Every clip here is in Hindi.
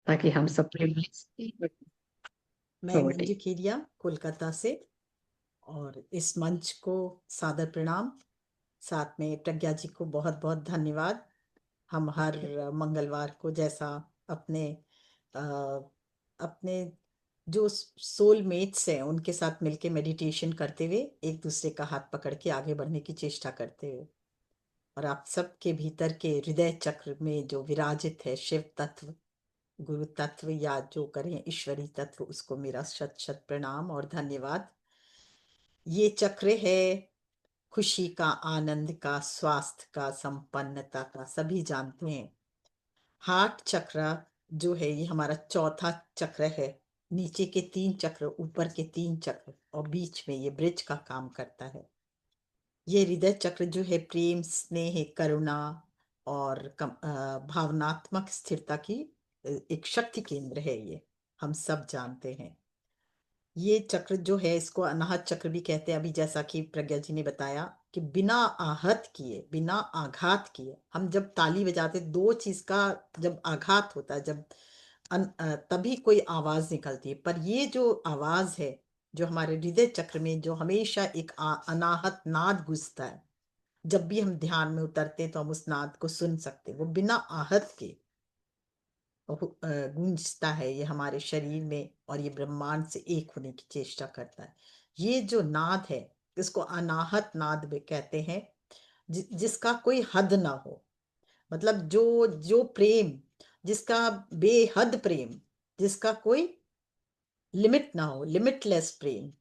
ताकि हम सब प्रेम से मैं छोड़े। मंजू खेलिया कोलकाता से। और इस मंच को सादर प्रणाम। साथ में प्रज्ञा जी को बहुत बहुत धन्यवाद। हम हर मंगलवार को जैसा अपने अ, अपने जो सोल मेट्स हैं उनके साथ मिलके मेडिटेशन करते हुए एक दूसरे का हाथ पकड़ के आगे बढ़ने की चेष्टा करते हुए, और आप सबके भीतर के हृदय चक्र में जो विराजित है शिव तत्व, गुरु तत्व, या जो करें ईश्वरी तत्व, उसको मेरा शत शत प्रणाम और धन्यवाद। ये चक्र है खुशी का, आनंद का, स्वास्थ्य का, संपन्नता का, सभी जानते हैं। हार्ट चक्र जो है ये हमारा चौथा चक्र है। नीचे के तीन चक्र, ऊपर के तीन चक्र और बीच में ये ब्रिज का काम करता है। ये हृदय चक्र जो है प्रेम, स्नेह, करुणा और भावनात्मक स्थिरता की एक शक्ति केंद्र है। ये हम सब जानते हैं। ये चक्र जो है इसको अनाहत चक्र भी कहते हैं। अभी जैसा कि प्रज्ञा जी ने बताया कि बिना आहत किए, बिना आघात किए, हम जब ताली बजाते दो चीज का जब आघात होता है, जब तभी कोई आवाज निकलती है। पर ये जो आवाज है जो हमारे हृदय चक्र में जो हमेशा एक अनाहत नाद गूंजता है, जब भी हम ध्यान में उतरते हैं तो हम उस नाद को सुन सकते हैं। वो बिना आहत के गूंजता है ये हमारे शरीर में, और ये ब्रह्मांड से एक होने की चेष्टा करता है। ये जो नाद है इसको अनाहत नाद भी कहते हैं। जिसका कोई हद ना हो, मतलब जो जो प्रेम, जिसका बेहद प्रेम, जिसका कोई लिमिट ना हो, लिमिटलेस प्रेम।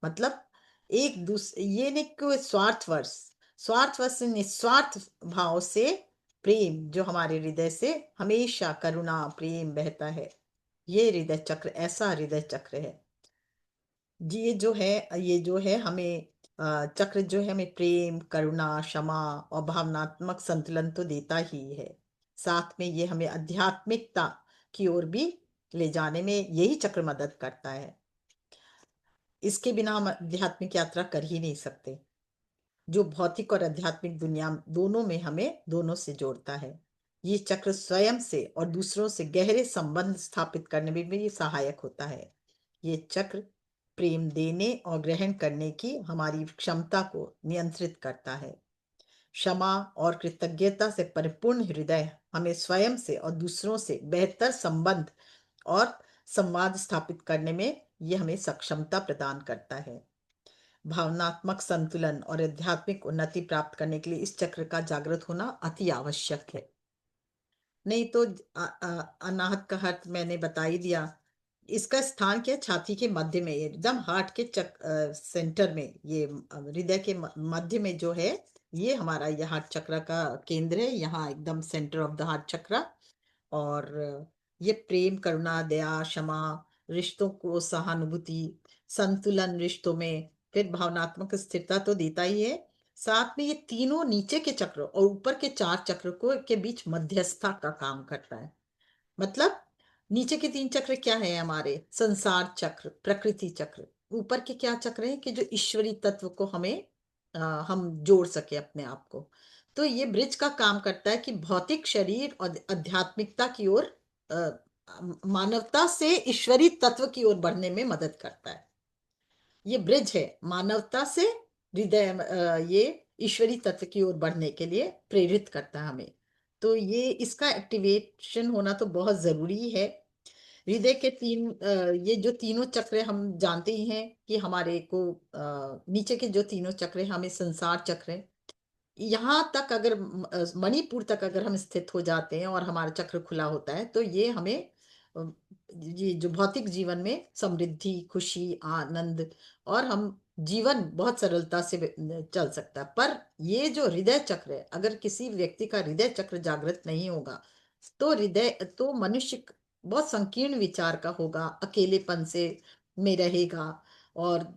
मतलब एक दूसरे, ये नहीं कि स्वार्थवश, स्वार्थवश से, निस्वार्थ भाव से प्रेम जो हमारे हृदय से हमेशा करुणा प्रेम बहता है। ये हृदय चक्र, ऐसा हृदय चक्र है। जी ये जो है हमें चक्र जो है हमें प्रेम, करुणा, क्षमा और भावनात्मक संतुलन तो देता ही है। साथ में ये हमें आध्यात्मिकता की ओर भी ले जाने में यही चक्र मदद करता है। इसके बिना हम आध्यात्मिक यात्रा कर ही नहीं सकते। जो भौतिक और आध्यात्मिक दुनिया दोनों में हमें दोनों से जोड़ता है। ये चक्र स्वयं से और दूसरों से गहरे संबंध स्थापित करने में भी सहायक होता है। ये चक्र प्रेम देने और ग्रहण करने की हमारी क्षमता को नियंत्रित करता है। क्षमा और कृतज्ञता से परिपूर्ण हृदय हमें स्वयं से और दूसरों से बेहतर संबंध और संवाद स्थापित करने में ये हमें सक्षमता प्रदान करता है। भावनात्मक संतुलन और आध्यात्मिक उन्नति प्राप्त करने के लिए इस चक्र का जागृत होना अति आवश्यक है। नहीं तो अनाहत का अर्थ मैंने बता ही दिया। इसका स्थान क्या है? छाती के मध्य में, एकदम हार्ट के सेंटर में, ये हृदय के मध्य में जो है, ये हमारा ये हार्ट चक्र का केंद्र है, यहाँ एकदम सेंटर ऑफ द हार्ट चक्र। और ये प्रेम, करुणा, दया, क्षमा, रिश्तों को सहानुभूति, संतुलन रिश्तों में, फिर भावनात्मक स्थिरता तो देता ही है। साथ में ये तीनों नीचे के चक्र और ऊपर के चार चक्र को के बीच मध्यस्थता का काम करता है। मतलब नीचे के तीन चक्र क्या है हमारे? संसार चक्र, प्रकृति चक्र। ऊपर के क्या चक्र है कि जो ईश्वरी तत्व को हमें हम जोड़ सके अपने आप को। तो ये ब्रिज का काम करता है कि भौतिक शरीर और आध्यात्मिकता की ओर, अ, मानवता से ईश्वरी तत्व की ओर बढ़ने में मदद करता है। ये ब्रिज है मानवता से हृदय, ये ईश्वरी तत्व की ओर बढ़ने के लिए प्रेरित करता है हमें। तो ये इसका एक्टिवेशन होना तो बहुत जरूरी है। हृदय के ये जो तीनों चक्र हम जानते ही हैं कि हमारे को नीचे के जो तीनों चक्र हैं हमें संसार चक्र है। यहाँ तक अगर मणिपुर तक अगर हम स्थित हो जाते हैं और हमारा चक्र खुला होता है तो ये हमें अ, ये जो भौतिक जीवन में समृद्धि, खुशी, आनंद, और हम जीवन बहुत सरलता से चल सकता है। पर ये जो हृदय चक्र है, अगर किसी व्यक्ति का हृदय चक्र जागृत नहीं होगा तो हृदय तो मनुष्य बहुत संकीर्ण विचार का होगा, अकेलेपन से में रहेगा। और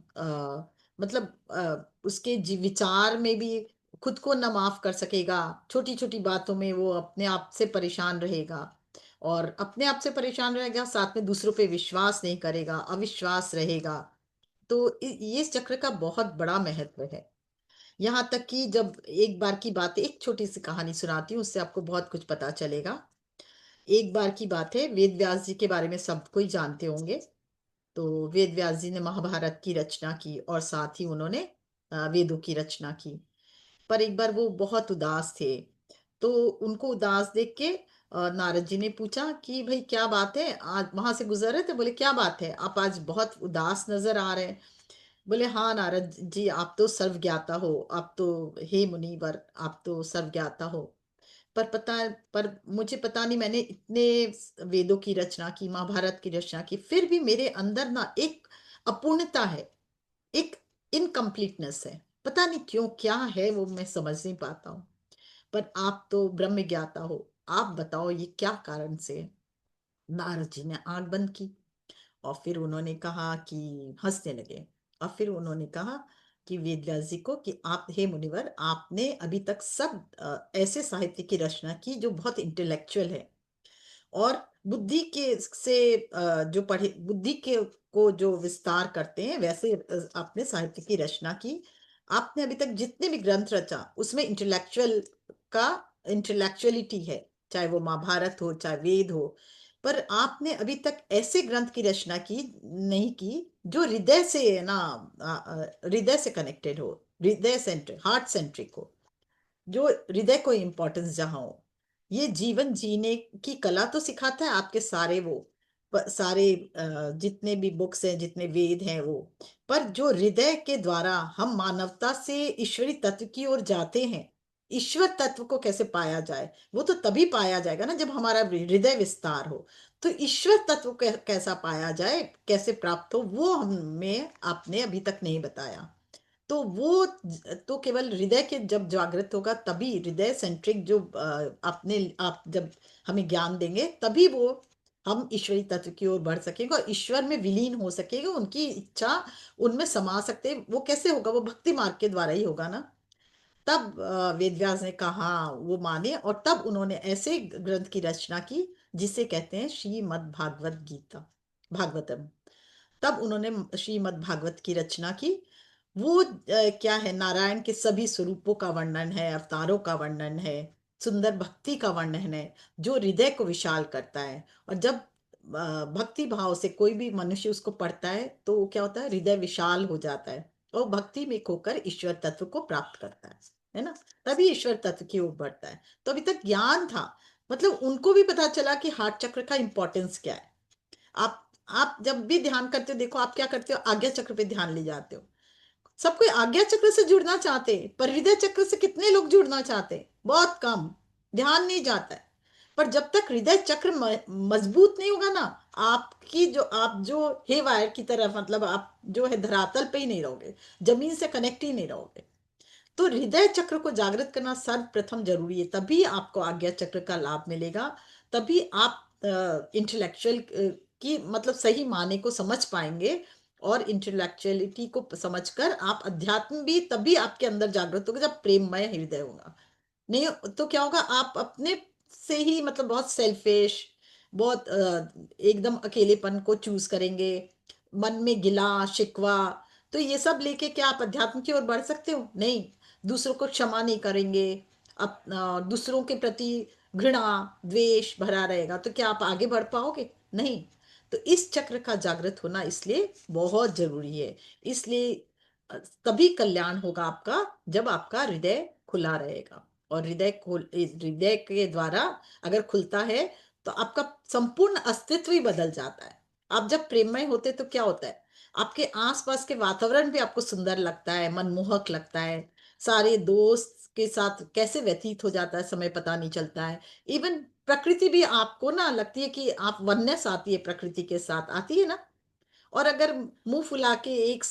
मतलब उसके विचार में भी खुद को न माफ कर सकेगा। छोटी छोटी बातों में वो अपने आप से परेशान रहेगा, और अपने आप से परेशान रहेगा, साथ में दूसरों पे विश्वास नहीं करेगा, अविश्वास रहेगा। तो ये इस चक्र का बहुत बड़ा महत्व है। यहाँ तक कि जब एक बार की बात है, एक छोटी सी कहानी सुनाती हूँ, उससे आपको बहुत कुछ पता चलेगा। एक बार की बात है, वेद व्यास जी के बारे में सब कोई जानते होंगे। तो वेद व्यास जी ने महाभारत की रचना की और साथ ही उन्होंने वेदों की रचना की। पर एक बार वो बहुत उदास थे। तो उनको उदास देख के नारद जी ने पूछा कि भाई क्या बात है, आज वहां से गुजर रहे थे, बोले क्या बात है, आप आज बहुत उदास नजर आ रहे हैं। बोले हाँ नारद जी, आप तो सर्वज्ञाता हो, आप तो, हे मुनिवर, आप तो सर्वज्ञाता हो। पर मुझे पता नहीं, मैंने इतने वेदों की रचना की, महाभारत की रचना की, फिर भी मेरे अंदर ना एक अपूर्णता है, एक इनकम्प्लीटनेस है। पता नहीं क्यों, क्या है वो, मैं समझ नहीं पाता हूँ। पर आप तो ब्रह्म ज्ञाता हो, आप बताओ ये क्या कारण से है? नारद जी ने आंख बंद की और फिर उन्होंने कहा कि, हंसने लगे। और फिर उन्होंने कहा कि वेदव्यास जी को कि आप, हे मुनिवर, आपने अभी तक सब ऐसे साहित्य की रचना की जो बहुत इंटेलेक्चुअल है, और बुद्धि के से जो पढ़े, बुद्धि के को जो विस्तार करते हैं, वैसे आपने साहित्य की रचना की। आपने अभी तक जितने भी ग्रंथ रचा उसमें का इंटेलेक्चुअलिटी है, चाहे वो महाभारत हो चाहे वेद हो। पर आपने अभी तक ऐसे ग्रंथ की रचना की नहीं की जो हृदय से है ना, हृदय से कनेक्टेड हो, हृदय सेंट्रिक, हार्ट सेंट्रिक हो, जो हृदय को इम्पोर्टेंस जहाँ हो। ये जीवन जीने की कला तो सिखाता है आपके सारे वो, सारे जितने भी बुक्स हैं, जितने वेद हैं वो। पर जो हृदय के द्वारा हम मानवता से ईश्वरी तत्व की ओर जाते हैं, ईश्वर तत्व को कैसे पाया जाए, वो तो तभी पाया जाएगा ना जब हमारा हृदय विस्तार हो। तो ईश्वर तत्व को कैसा पाया जाए, कैसे प्राप्त हो, वो हमें आपने अभी तक नहीं बताया। तो वो तो केवल हृदय के जब जागृत होगा तभी, हृदय सेंट्रिक जो अपने आप जब हमें ज्ञान देंगे, तभी वो हम ईश्वरी तत्व की ओर बढ़ सकेंगे और ईश्वर में विलीन हो सकेंगे, उनकी इच्छा उनमें समा सकते हैं। वो कैसे होगा, वो भक्ति मार्ग के द्वारा ही होगा ना। तब वेदव्यास ने कहा हाँ, वो माने, और तब उन्होंने ऐसे ग्रंथ की रचना की जिसे कहते हैं श्रीमद् भागवत गीता, भागवतम। तब उन्होंने श्रीमद् भागवत की रचना की। वो क्या है, नारायण के सभी स्वरूपों का वर्णन है, अवतारों का वर्णन है, सुंदर भक्ति का वर्णन है, जो हृदय को विशाल करता है। और जब भक्ति भाव से कोई भी मनुष्य उसको पढ़ता है तो वो क्या होता है, हृदय विशाल हो जाता है और भक्ति में खोकर ईश्वर तत्व को प्राप्त करता है ना। तभी ईश्वर तत्व की ओर बढ़ता है। तो अभी तक ज्ञान था, मतलब उनको भी पता चला कि हार्ट चक्र का इंपॉर्टेंस क्या है। आप जब भी ध्यान करते हो, देखो आप क्या करते हो, आज्ञा चक्र पे ध्यान ले जाते हो। सब कोई आज्ञा चक्र से जुड़ना चाहते हैं, पर हृदय चक्र से कितने लोग जुड़ना चाहते हैं, बहुत कम। ध्यान नहीं जाता है। पर जब तक हृदय चक्र मजबूत नहीं होगा ना, आप जो हे वायर की तरह, मतलब आप जो है धरातल पे ही नहीं रहोगे, जमीन से कनेक्ट ही नहीं रहोगे। तो हृदय चक्र को जागृत करना सर्वप्रथम जरूरी है, तभी आपको आज्ञा चक्र का लाभ मिलेगा। तभी आप इंटेलेक्चुअल की मतलब सही माने को समझ पाएंगे, और इंटेलेक्चुअलिटी को समझकर आप अध्यात्म भी तभी आपके अंदर जागृत होगा जब प्रेममय हृदय होगा। नहीं तो क्या होगा, आप अपने से ही मतलब बहुत सेल्फिश, बहुत एकदम अकेलेपन को चूज करेंगे, मन में गिला शिकवा। तो ये सब लेके क्या आप अध्यात्म की ओर बढ़ सकते हो? नहीं। दूसरों को क्षमा नहीं करेंगे, दूसरों के प्रति घृणा द्वेष भरा रहेगा, तो क्या आप आगे बढ़ पाओगे? नहीं। तो इस चक्र का जागृत होना इसलिए बहुत जरूरी है। इसलिए अ, तभी कल्याण होगा आपका जब आपका हृदय खुला रहेगा। और हृदय के द्वारा अगर खुलता है तो आपका संपूर्ण अस्तित्व ही बदल जाता है। आप जब प्रेममय होते तो क्या होता है, आपके आसपास के वातावरण भी आपको सुंदर लगता है, मनमोहक लगता है। सारे दोस्त के साथ कैसे व्यतीत हो जाता है समय पता नहीं चलता है। इवन प्रकृति भी आपको ना लगती है कि आप, वननेस आती है प्रकृति के साथ, आती है ना। और अगर मुंह फुला के एक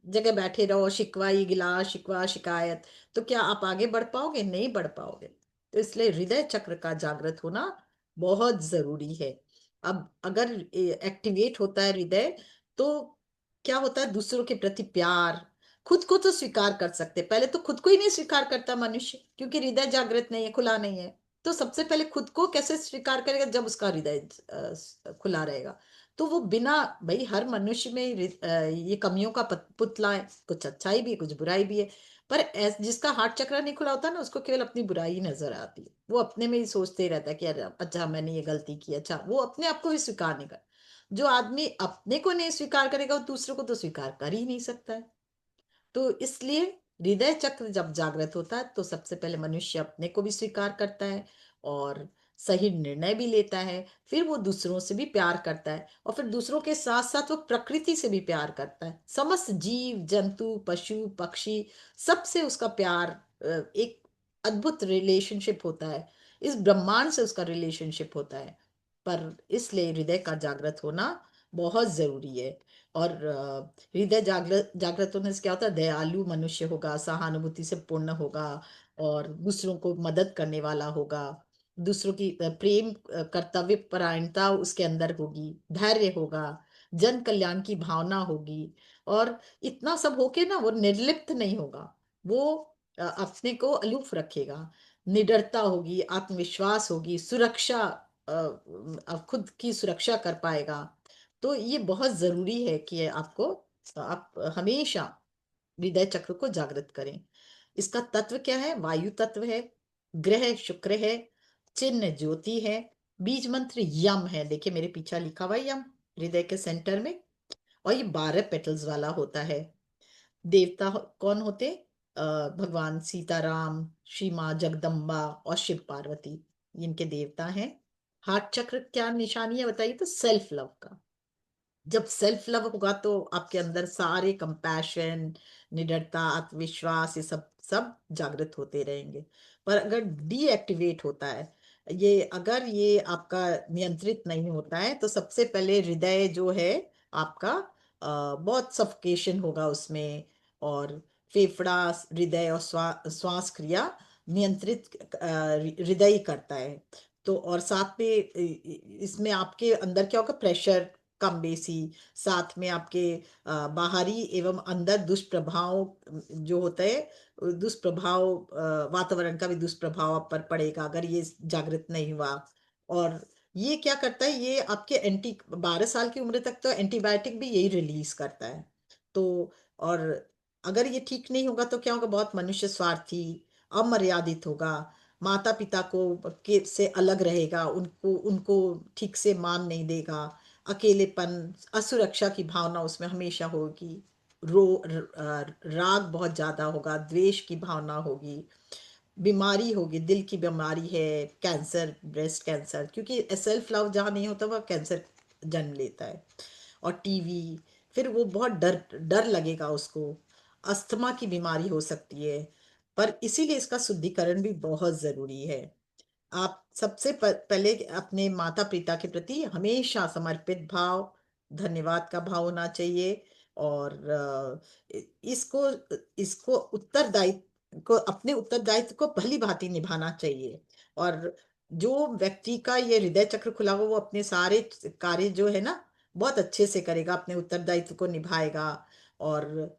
जगह बैठे रहो, शिकवा ही गिला शिकवा शिकायत, तो क्या आप आगे बढ़ पाओगे? नहीं बढ़ पाओगे। तो इसलिए हृदय चक्र का जागृत होना बहुत जरूरी है। अब अगर एक्टिवेट होता है हृदय, तो क्या होता है, दूसरों के प्रति प्यार, खुद को तो स्वीकार कर सकते, पहले तो खुद को ही नहीं स्वीकार करता मनुष्य, क्योंकि हृदय जागृत नहीं है, खुला नहीं है। तो सबसे पहले खुद को कैसे स्वीकार करेगा, जब उसका हृदय खुला रहेगा। तो वो बिना, भाई हर मनुष्य में ये कमियों का पुतला है, कुछ अच्छाई भी है कुछ बुराई भी है। पर जिसका हार्ट चक्र नहीं खुला होता ना, उसको केवल अपनी बुराई नजर आती है। वो अपने में ही सोचते ही रहता है कि अरे अच्छा मैंने ये गलती की, अच्छा वो अपने आप को भी स्वीकार नहीं कर। जो आदमी अपने को नहीं स्वीकार करेगा वो दूसरों को तो स्वीकार कर ही नहीं सकता है। तो इसलिए हृदय चक्र जब जागृत होता है तो सबसे पहले मनुष्य अपने को भी स्वीकार करता है और सही निर्णय भी लेता है। फिर वो दूसरों से भी प्यार करता है और फिर दूसरों के साथ साथ वो प्रकृति से भी प्यार करता है। समस्त जीव जंतु पशु पक्षी सबसे उसका प्यार एक अद्भुत रिलेशनशिप होता है। इस ब्रह्मांड से उसका रिलेशनशिप होता है। पर इसलिए हृदय का जागृत होना बहुत जरूरी है। और हृदय जागृत जागृत होने से क्या होता है, दयालु मनुष्य होगा, सहानुभूति से पूर्ण होगा और दूसरों को मदद करने वाला होगा। दूसरों की प्रेम कर्तव्य परायणता उसके अंदर होगी, धैर्य होगा, जन कल्याण की भावना होगी। और इतना सब होके ना वो निर्लिप्त नहीं होगा। वो अपने को अलूफ रखेगा, निडरता होगी, आत्मविश्वास होगी, सुरक्षा खुद की सुरक्षा कर पाएगा। तो ये बहुत जरूरी है कि आपको आप हमेशा हृदय चक्र को जागृत करें। इसका तत्व क्या है? वायु तत्व है, ग्रह शुक्र है, चिन्ह ज्योति है, बीज मंत्र यम है। देखिए मेरे पीछे लिखा हुआ है यम, हृदय के सेंटर में। और ये 12 पेटल्स वाला होता है। देवता कौन होते? भगवान सीताराम, श्री माँ जगदम्बा और शिव पार्वती, इनके देवता हैं। हार्ट चक्र क्या निशानी है बताइए? तो सेल्फ लव का। जब सेल्फ लव होगा तो आपके अंदर सारे कंपैशन, निडरता, आत्मविश्वास, ये सब सब जागृत होते रहेंगे। पर अगर डीएक्टिवेट होता है, ये अगर ये आपका नियंत्रित नहीं होता है, तो सबसे पहले हृदय जो है आपका बहुत सफोकेशन होगा उसमें। और फेफड़ा, हृदय और श्वास क्रिया नियंत्रित हृदय ही करता है। तो और साथ में इसमें आपके अंदर क्या होगा, प्रेशर कम बेसी, साथ में आपके बाहरी एवं अंदर दुष्प्रभाव जो होता है, दुष्प्रभाव वातावरण का भी दुष्प्रभाव आप पर पड़ेगा अगर ये जागृत नहीं हुआ। और ये क्या करता है, ये आपके 12 साल की उम्र तक तो एंटीबायोटिक भी यही रिलीज करता है। तो और अगर ये ठीक नहीं होगा तो क्या होगा, बहुत मनुष्य स्वार्थी, अमर्यादित होगा, माता पिता को के से अलग रहेगा, उनको उनको ठीक से मान नहीं देगा, अकेलेपन, असुरक्षा की भावना उसमें हमेशा होगी, राग बहुत ज्यादा होगा, द्वेष की भावना होगी, बीमारी होगी, दिल की बीमारी है, कैंसर, ब्रेस्ट कैंसर, क्योंकि सेल्फ लव जहाँ नहीं होता वह कैंसर जन्म लेता है। और टीवी, फिर वो बहुत डर डर लगेगा उसको, अस्थमा की बीमारी हो सकती है। पर इसीलिए इसका शुद्धिकरण भी बहुत जरूरी है। आप सबसे पहले अपने माता पिता के प्रति हमेशा समर्पित भाव, धन्यवाद का भाव होना चाहिए। और इसको इसको उत्तरदायित्व को, अपने उत्तरदायित्व को भली भांति निभाना चाहिए। और जो व्यक्ति का ये हृदय चक्र खुला हुआ, वो अपने सारे कार्य जो है ना बहुत अच्छे से करेगा, अपने उत्तरदायित्व को निभाएगा। और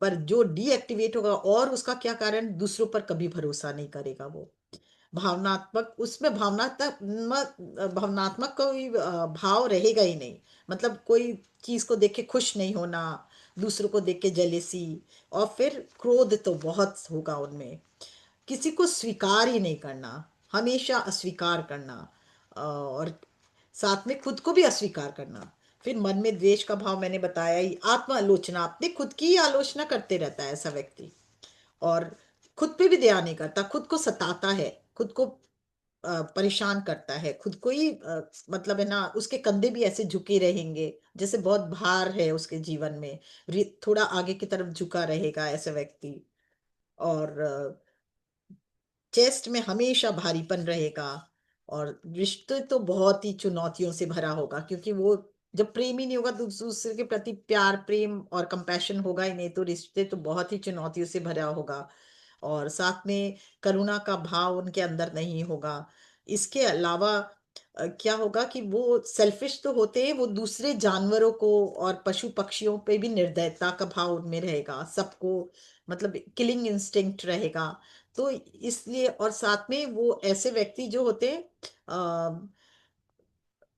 पर जो डीएक्टिवेट होगा, और उसका क्या कारण, दूसरों पर कभी भरोसा नहीं करेगा वो। भावनात्मक, उसमें भावनात्मक कोई भाव रहेगा ही नहीं। मतलब कोई चीज को देख के खुश नहीं होना, दूसरों को देख के जेलेसी, और फिर क्रोध तो बहुत होगा उनमें। किसी को स्वीकार ही नहीं करना, हमेशा अस्वीकार करना। और साथ में खुद को भी अस्वीकार करना। फिर मन में द्वेष का भाव मैंने बताया ही, आत्म आलोचना, अपने खुद की ही आलोचना करते रहता है ऐसा व्यक्ति। और खुद पे भी दया नहीं करता, खुद को सताता है, खुद को परेशान करता है, खुद को ही मतलब है ना, उसके कंधे भी ऐसे झुके रहेंगे जैसे बहुत भार है उसके जीवन में, थोड़ा आगे की तरफ झुका रहेगा ऐसा व्यक्ति। और चेस्ट में हमेशा भारीपन रहेगा। और रिश्ते तो बहुत ही चुनौतियों से भरा होगा, क्योंकि वो जब प्रेम ही नहीं होगा तो दूसरे के प्रति प्यार, प्रेम और कंपैशन होगा ही नहीं, तो रिश्ते तो बहुत ही चुनौतियों से भरा होगा। और साथ में करुणा का भाव उनके अंदर नहीं होगा। इसके अलावा क्या होगा कि वो सेल्फिश तो होते हैं, वो दूसरे जानवरों को और पशु पक्षियों पे भी निर्दयता का भाव उनमें रहेगा, सबको मतलब किलिंग इंस्टिंक्ट रहेगा। तो इसलिए, और साथ में वो ऐसे व्यक्ति जो होते हैं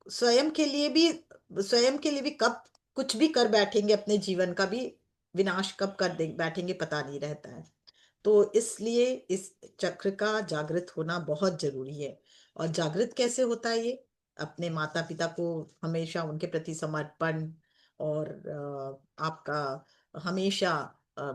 स्वयं के लिए भी, स्वयं के लिए भी कब कुछ भी कर बैठेंगे अपने जीवन का भी विनाश कब कर दे बैठेंगे पता नहीं रहता है। तो इसलिए इस चक्र का जागृत होना बहुत जरूरी है। और जागृत कैसे होता है ये? अपने माता पिता को हमेशा उनके प्रति समर्पण, और आपका हमेशा अ,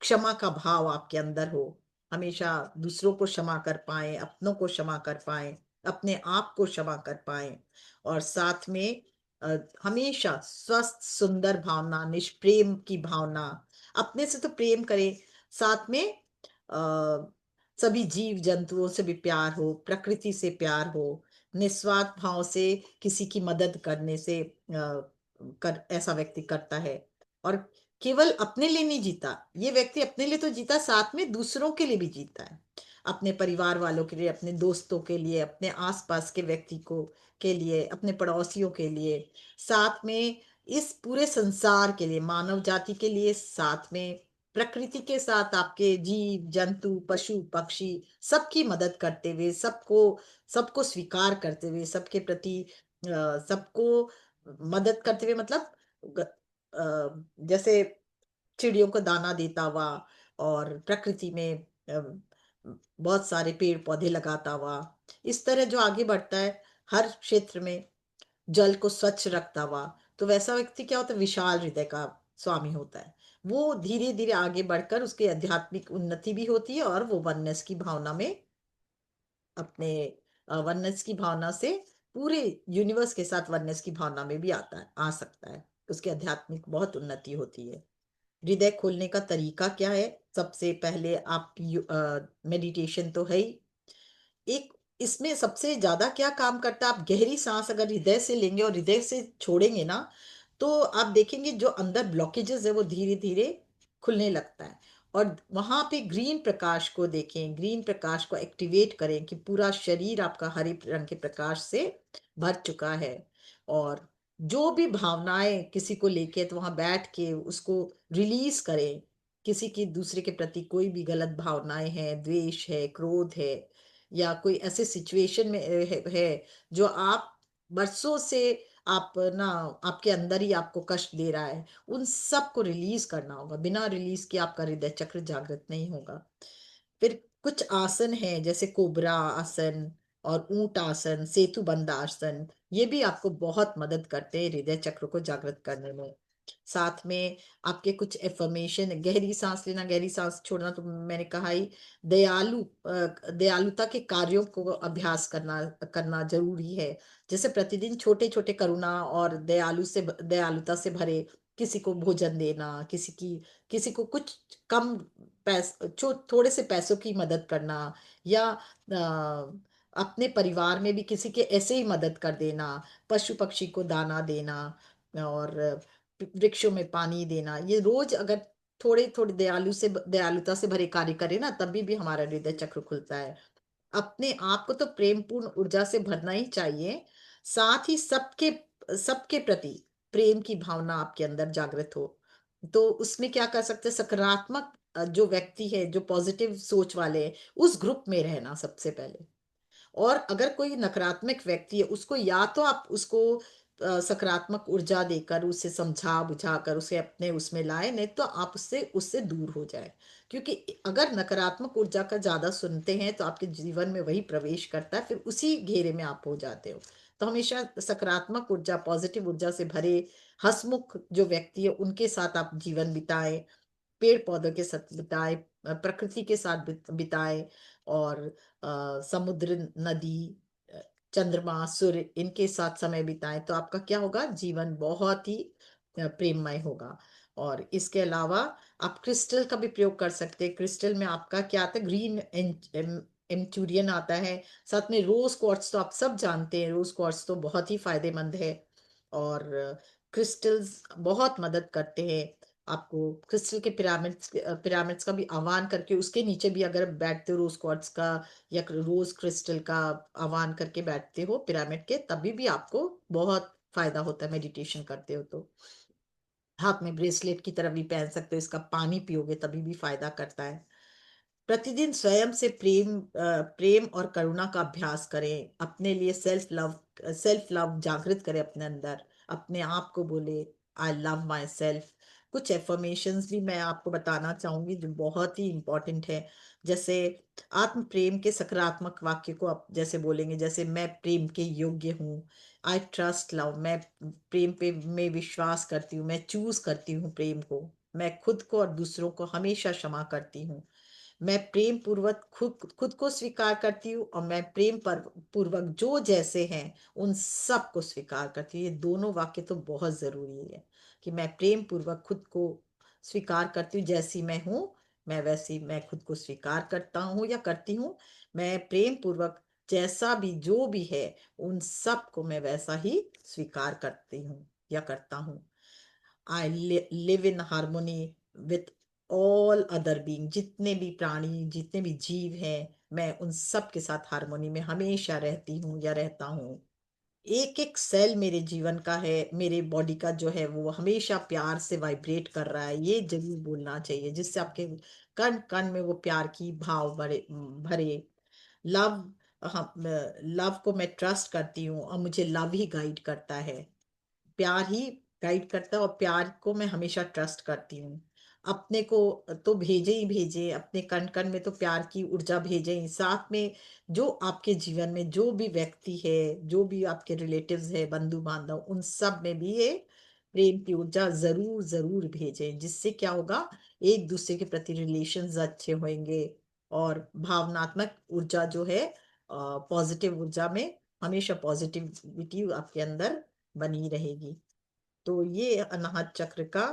क्षमा का भाव आपके अंदर हो, हमेशा दूसरों को क्षमा कर पाए, अपनों को क्षमा कर पाए, अपने आप को क्षमा कर पाए, और साथ में अ, हमेशा स्वस्थ सुंदर भावना, निष्प्रेम की भावना, अपने से तो प्रेम करें, साथ में सभी जीव जंतुओं से भी प्यार हो, प्रकृति से प्यार हो, निस्वार्थ भाव से किसी की मदद करने से ऐसा व्यक्ति करता है। और केवल अपने लिए नहीं जीता ये व्यक्ति, अपने लिए तो जीता, साथ में दूसरों के लिए भी जीता है, अपने परिवार वालों के लिए, अपने दोस्तों के लिए, अपने आसपास के व्यक्ति को के लिए, अपने पड़ोसियों के लिए, साथ में इस पूरे संसार के लिए, मानव जाति के लिए, साथ में प्रकृति के साथ आपके जीव जंतु पशु पक्षी सबकी मदद करते हुए, सबको सबको स्वीकार करते हुए, सबके प्रति सबको मदद करते हुए, मतलब जैसे चिड़ियों को दाना देता हुआ, और प्रकृति में बहुत सारे पेड़ पौधे लगाता हुआ, इस तरह जो आगे बढ़ता है हर क्षेत्र में, जल को स्वच्छ रखता हुआ, तो वैसा व्यक्ति क्या होता है? विशाल हृदय का स्वामी होता है। वो धीरे धीरे आगे बढ़कर उसकी आध्यात्मिक उन्नति भी होती है, और वो वननेस की भावना में अपने वननेस की भावना से पूरे यूनिवर्स के साथ वननेस की भावना में भी आ सकता है। उसकी आध्यात्मिक बहुत उन्नति होती है। हृदय खोलने का तरीका क्या है? सबसे पहले आप मेडिटेशन तो है ही। एक इसमें सबसे ज्यादा क्या काम करता है? आप गहरी सांस अगर हृदय से लेंगे और हृदय से छोड़ेंगे ना, तो आप देखेंगे जो अंदर ब्लॉकेजेस है वो धीरे धीरे खुलने लगता है। और वहां पे ग्रीन प्रकाश को देखें, ग्रीन प्रकाश को एक्टिवेट करें कि पूरा शरीर आपका हरे रंग के प्रकाश से भर चुका है। और जो भी भावनाएं किसी को लेके, तो वहां बैठ के उसको रिलीज करें। किसी की दूसरे के प्रति कोई भी गलत भावनाएं हैं, द्वेष है, क्रोध है, या कोई ऐसे सिचुएशन में है जो आप बरसों से आप ना, आपके अंदर ही आपको कष्ट दे रहा है, उन सब को रिलीज करना होगा। बिना रिलीज किए आपका हृदय चक्र जागृत नहीं होगा। फिर कुछ आसन हैं जैसे कोबरा आसन और ऊंट आसन, सेतु बंद आसन, ये भी आपको बहुत मदद करते हैं हृदय चक्र को जागृत करने में। साथ में आपके कुछ एफर्मेशन, गहरी सांस लेना, गहरी सांस छोड़ना, तो मैंने कहा ही। दयालुता के कार्यों को अभ्यास करना करना जरूरी है। जैसे प्रतिदिन छोटे छोटे करुणा और दयालुता से भरे किसी को भोजन देना, किसी को कुछ कम थोड़े से पैसों की मदद करना, या अपने परिवार में भी किसी के ऐसे ही मदद कर देना, पशु पक्षी को दाना देना, और वृक्षों में पानी देना, ये रोज अगर थोड़े थोड़े दयालुता से भरे कार्य करें ना, तभी भी हमारा हृदय चक्र खुलता है। अपने आप को तो प्रेम पूर्ण ऊर्जा से भरना ही चाहिए, साथ ही सबके सबके प्रति प्रेम की भावना आपके अंदर जागृत हो। तो उसमें क्या कर सकते हैं? सकारात्मक जो व्यक्ति है, जो पॉजिटिव सोच वाले हैं, उस ग्रुप में रहना सबसे पहले। और अगर कोई नकारात्मक व्यक्ति है, उसको या तो आप उसको सकारात्मक ऊर्जा देकर, उसे समझा बुझाकर उसे अपने उसमें लाए, नहीं तो आप उससे उससे दूर हो जाए। क्योंकि अगर नकारात्मक ऊर्जा का ज्यादा सुनते हैं तो आपके जीवन में वही प्रवेश करता है, फिर उसी घेरे में आप हो जाते हो। तो हमेशा सकारात्मक ऊर्जा, पॉजिटिव ऊर्जा से भरे हंसमुख जो व्यक्ति है उनके साथ आप जीवन बिताएं, पेड़ पौधों के साथ बिताए, प्रकृति के साथ बिताए, और समुद्र, नदी, अ, चंद्रमा, सूर्य, इनके साथ समय बिताए, तो आपका क्या होगा? जीवन बहुत ही प्रेममय होगा। और इसके अलावा आप क्रिस्टल का भी प्रयोग कर सकते हैं। क्रिस्टल में आपका क्या आता है? ग्रीन एंचुरियन आता है, साथ में रोज क्वार्ट्स तो आप सब जानते हैं, रोज क्वार्ट्स तो बहुत ही फायदेमंद है। और क्रिस्टल्स बहुत मदद करते हैं आपको। क्रिस्टल के पिरामिड्स का भी आह्वान करके उसके नीचे भी अगर बैठते हो, रोज क्वार्ट्स का या रोज क्रिस्टल का आह्वान करके बैठते हो पिरामिड के, तभी भी आपको बहुत फायदा होता है मेडिटेशन करते हो तो। हाथ में ब्रेसलेट की तरह भी पहन सकते हो, इसका पानी पियोगे तभी भी फायदा करता है। प्रतिदिन स्वयं से प्रेम और करुणा का अभ्यास करें। अपने लिए सेल्फ लव जागृत करें अपने अंदर। अपने आप को बोले, आई लव माई सेल्फ। कुछ एफर्मेशंस भी मैं आपको बताना चाहूंगी जो बहुत ही इंपॉर्टेंट है। जैसे आत्म प्रेम के सकारात्मक वाक्य को आप जैसे बोलेंगे, जैसे मैं प्रेम के योग्य हूँ, आई ट्रस्ट लव, मैं प्रेम पे में विश्वास करती हूँ, मैं चूज करती हूँ प्रेम को, मैं खुद को और दूसरों को हमेशा क्षमा करती हूँ, मैं प्रेम पूर्वक खुद खुद को स्वीकार करती हूँ, और मैं प्रेम पर पूर्वक जो जैसे हैं उन सब को स्वीकार करती हूँ। ये दोनों वाक्य तो बहुत जरूरी है कि मैं प्रेम पूर्वक खुद को स्वीकार करती हूँ, जैसी मैं हूँ मैं वैसी मैं खुद को स्वीकार करता हूँ या करती हूँ। मैं प्रेम पूर्वक जैसा भी जो भी है उन सब को मैं वैसा ही स्वीकार करती हूँ या करता हूँ। I live in harmony with all other being, जितने भी प्राणी जितने भी जीव हैं मैं उन सब के साथ हार्मोनी में हमेशा रहती हूँ या रहता हूँ। एक एक सेल मेरे जीवन का है, मेरे बॉडी का जो है वो हमेशा प्यार से वाइब्रेट कर रहा है, ये जरूर बोलना चाहिए, जिससे आपके कण कण में वो प्यार की भाव भरे भरे। लव, हम लव को मैं ट्रस्ट करती हूँ और मुझे लव ही गाइड करता है, प्यार ही गाइड करता है, और प्यार को मैं हमेशा ट्रस्ट करती हूँ। अपने को तो भेजे ही भेजे, अपने कण कण में तो प्यार की ऊर्जा भेजे ही, साथ में जो आपके जीवन में जो भी व्यक्ति है, जो भी आपके रिलेटिव्स है, बंधु बांधव, उन सब में भी ये प्रेम की ऊर्जा जरूर जरूर भेजें, जिससे क्या होगा, एक दूसरे के प्रति रिलेशंस अच्छे होंगे, और भावनात्मक ऊर्जा जो है, पॉजिटिव ऊर्जा में हमेशा पॉजिटिविटी आपके अंदर बनी रहेगी। तो ये अनाहत चक्र का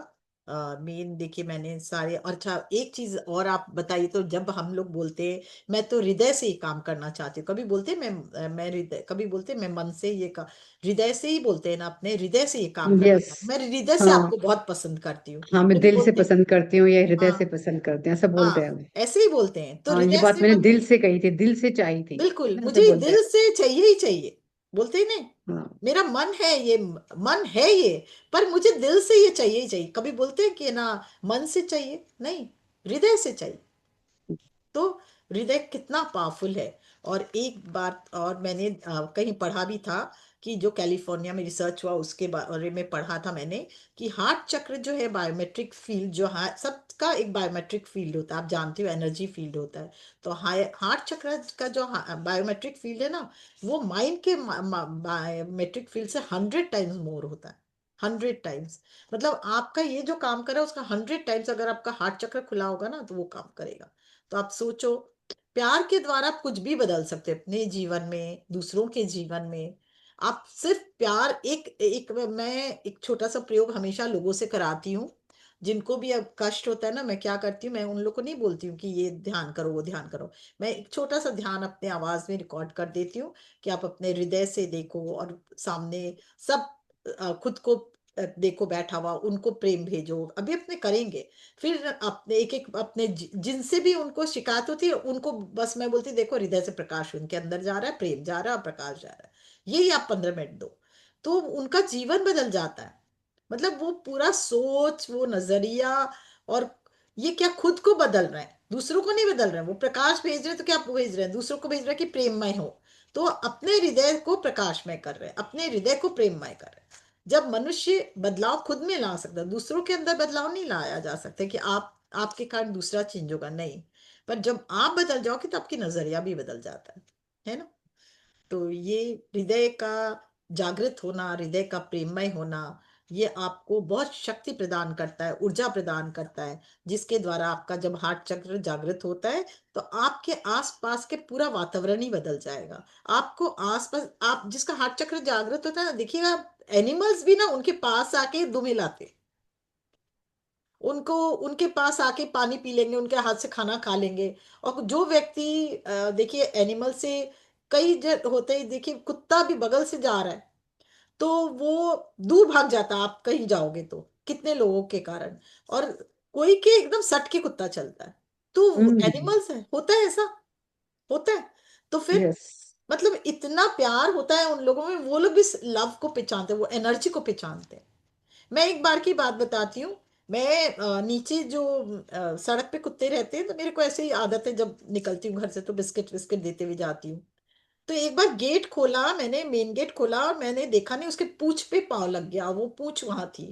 मेन, देखिए मैंने सारे, और अच्छा एक चीज और आप बताइए, तो जब हम लोग बोलते हैं मैं तो हृदय से ही काम करना चाहती हूँ, कभी बोलते हैं मैं हृदय, कभी बोलते हैं मैं मन से ये का, हृदय से ही बोलते हैं ना, अपने हृदय से ये काम करना यस। चाहती हूँ, मैं हृदय से हाँ। आपको बहुत पसंद करती हूँ, हाँ, मैं कभी दिल से बोलते हैं। पसंद करती हूँ या हृदय से हाँ पसंद करते हैं, ऐसा बोलते हैं हाँ, हमें। ऐसे ही बोलते हैं, तो हाँ, ये हृदय बात से मैंने मैं दिल से कही थी, दिल से चाही थी, बिल्कुल, ऐसे मुझे बोलते दिल हैं। से चाहिए ही चाहिए, बोलते ही नहीं, हाँ। मेरा मन है ये, मन है ये, पर मुझे दिल से ये चाहिए ही चाहिए। कभी बोलते हैं कि ना मन से चाहिए, नहीं, हृदय से चाहिए। तो हृदय कितना पावरफुल है। और एक बात और मैंने कहीं पढ़ा भी था, कि जो कैलिफोर्निया में रिसर्च हुआ उसके बारे में पढ़ा था मैंने, कि हार्ट चक्र जो है बायोमेट्रिक फील्ड, जो सबका एक बायोमेट्रिक फील्ड होता है, आप जानते हो एनर्जी फील्ड होता है। तो हार्ट चक्र का जो बायोमेट्रिक फील्ड है ना, वो माइंड के बायोमेट्रिक फील्ड से 100 टाइम्स मोर होता है, 100 टाइम्स। मतलब आपका ये जो काम कर रहा है उसका 100 टाइम्स, अगर आपका हार्ट चक्र खुला होगा ना तो वो काम करेगा। तो आप सोचो, प्यार के द्वारा आप कुछ भी बदल सकते हैं अपने जीवन में, दूसरों के जीवन में। आप सिर्फ प्यार, एक एक मैं एक छोटा सा प्रयोग हमेशा लोगों से कराती हूँ, जिनको भी अब कष्ट होता है ना, मैं क्या करती हूँ, मैं उन लोगों को नहीं बोलती हूँ कि ये ध्यान करो वो ध्यान करो, मैं एक छोटा सा ध्यान अपने आवाज में रिकॉर्ड कर देती हूँ, कि आप अपने हृदय से देखो, और सामने सब खुद को देखो बैठा हुआ, उनको प्रेम भेजो, अभी अपने करेंगे। फिर अपने एक एक अपने जिनसे भी उनको शिकायत होती है उनको बस मैं बोलती देखो हृदय से प्रकाश उनके अंदर जा रहा है, प्रेम जा रहा है और प्रकाश जा रहा है, यही आप 15 मिनट दो, तो उनका जीवन बदल जाता है। मतलब वो पूरा सोच, वो नजरिया, और ये क्या खुद को बदल रहे हैं, दूसरों को नहीं बदल रहे हैं, वो प्रकाश भेज रहे हैं, तो क्या भेज रहे हैं, दूसरों को भेज रहे हैं कि प्रेममय हो। तो अपने हृदय को प्रकाशमय कर रहे हैं, अपने हृदय को प्रेममय कर रहे हैं। जब मनुष्य बदलाव खुद में ला सकता है, दूसरों के अंदर बदलाव नहीं लाया जा सकता कि आप आपके कारण दूसरा चेंज होगा, नहीं, पर जब आप बदल जाओगे तो आपकी नजरिया भी बदल जाता है ना। तो ये हृदय का जागृत होना, हृदय का प्रेममय होना, ये आपको बहुत शक्ति प्रदान करता है, ऊर्जा प्रदान करता है, जिसके द्वारा आपका जब हार्ट चक्र जागृत होता है तो आपके आसपास के पूरा वातावरण ही बदल जाएगा। आपको आसपास, आप जिसका हार्ट चक्र जागृत होता है ना, देखिएगा एनिमल्स भी ना उनके पास आके दुम हिलाते, उनको उनके पास आके पानी पी लेंगे, उनके हाथ से खाना खा लेंगे। और जो व्यक्ति देखिए एनिमल से कई होते ही, देखिए कुत्ता भी बगल से जा रहा है तो वो दूर भाग जाता है, आप कहीं जाओगे तो कितने लोगों के कारण, और कोई के एकदम सट के कुत्ता चलता है। तो हम्म। एनिमल्स है, होता है ऐसा, होता है। तो फिर यस। मतलब इतना प्यार होता है उन लोगों में, वो लोग भी लव को पहचानते हैं, वो एनर्जी को पहचानते हैं। मैं एक बार की बात बताती हूँ। मैं नीचे जो सड़क पे कुत्ते रहते हैं, तो मेरे को ऐसे ही आदत है, जब निकलती हूँ घर से तो बिस्किट बिस्किट देते हुए जाती हूँ। तो एक बार गेट खोला मैंने, मेन गेट खोला और मैंने देखा नहीं, उसके पूंछ पे पाँव लग गया, वो पूंछ वहां थी।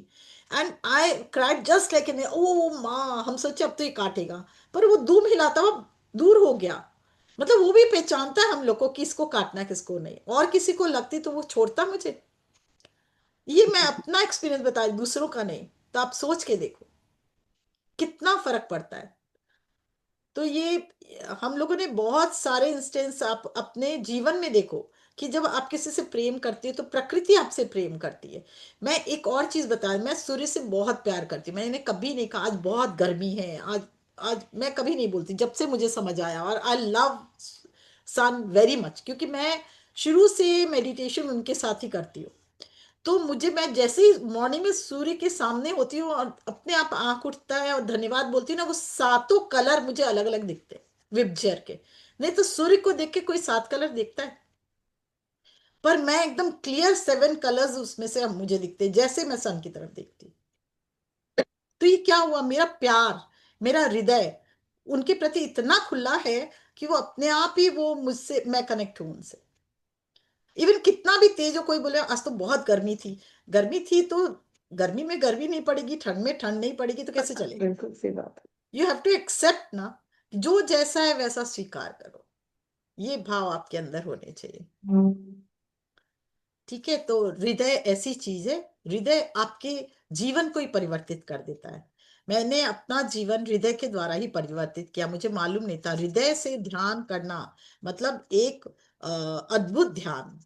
And I cried just like an, ओ माँ, हम सोचे अब तो ये काटेगा, पर वो दुम हिलाता हुआ दूर हो गया। मतलब वो भी पहचानता है हम लोग को कि इसको काटना है किसको नहीं, और किसी को लगती तो वो छोड़ता मुझे। ये मैं अपना एक्सपीरियंस बता रही, दूसरों का नहीं। तो आप सोच के देखो कितना फर्क पड़ता है। तो ये हम लोगों ने बहुत सारे इंस्टेंस आप अपने जीवन में देखो कि जब आप किसी से प्रेम करती हो तो प्रकृति आपसे प्रेम करती है। मैं एक और चीज बता, मैं सूर्य से बहुत प्यार करती हूँ। मैंने कभी नहीं कहा आज बहुत गर्मी है, आज आज मैं कभी नहीं बोलती जब से मुझे समझ आया। और I love son very much, क्योंकि मैं शुरू से मेडिटेशन उनके साथ ही करती हूँ। तो मुझे, मैं जैसे ही मॉर्निंग में सूर्य के सामने होती हूँ और अपने आप आंख उठता है और धन्यवाद बोलती हूँ ना, वो सातों कलर मुझे अलग अलग दिखते हैं विबजर के। नहीं तो सूर्य को देख के कोई 7 कलर दिखता है, पर मैं एकदम क्लियर 7 कलर्स उसमें से अब मुझे दिखते हैं जैसे मैं सन की तरफ देखती हूँ। तो ये क्या हुआ, मेरा प्यार, मेरा हृदय उनके प्रति इतना खुला है कि वो अपने आप ही, वो मुझसे, मैं कनेक्ट हूं उनसे। इवन कितना भी तेज हो, कोई बोले आज तो बहुत गर्मी थी, गर्मी थी तो गर्मी में गर्मी नहीं पड़ेगी, ठंड में ठंड नहीं पड़ेगी, तो कैसे चलेगा। बिल्कुल सही बात यू हैव टू एक्सेप्ट ना, जो जैसा है वैसा स्वीकार करो। ये भाव आपके अंदर होने चाहिए। है। ठीक है, तो हृदय ऐसी चीज है, हृदय आपके जीवन को ही परिवर्तित कर देता है। मैंने अपना जीवन हृदय के द्वारा ही परिवर्तित किया, मुझे मालूम नहीं था हृदय से ध्यान करना मतलब एक अद्भुत ध्यान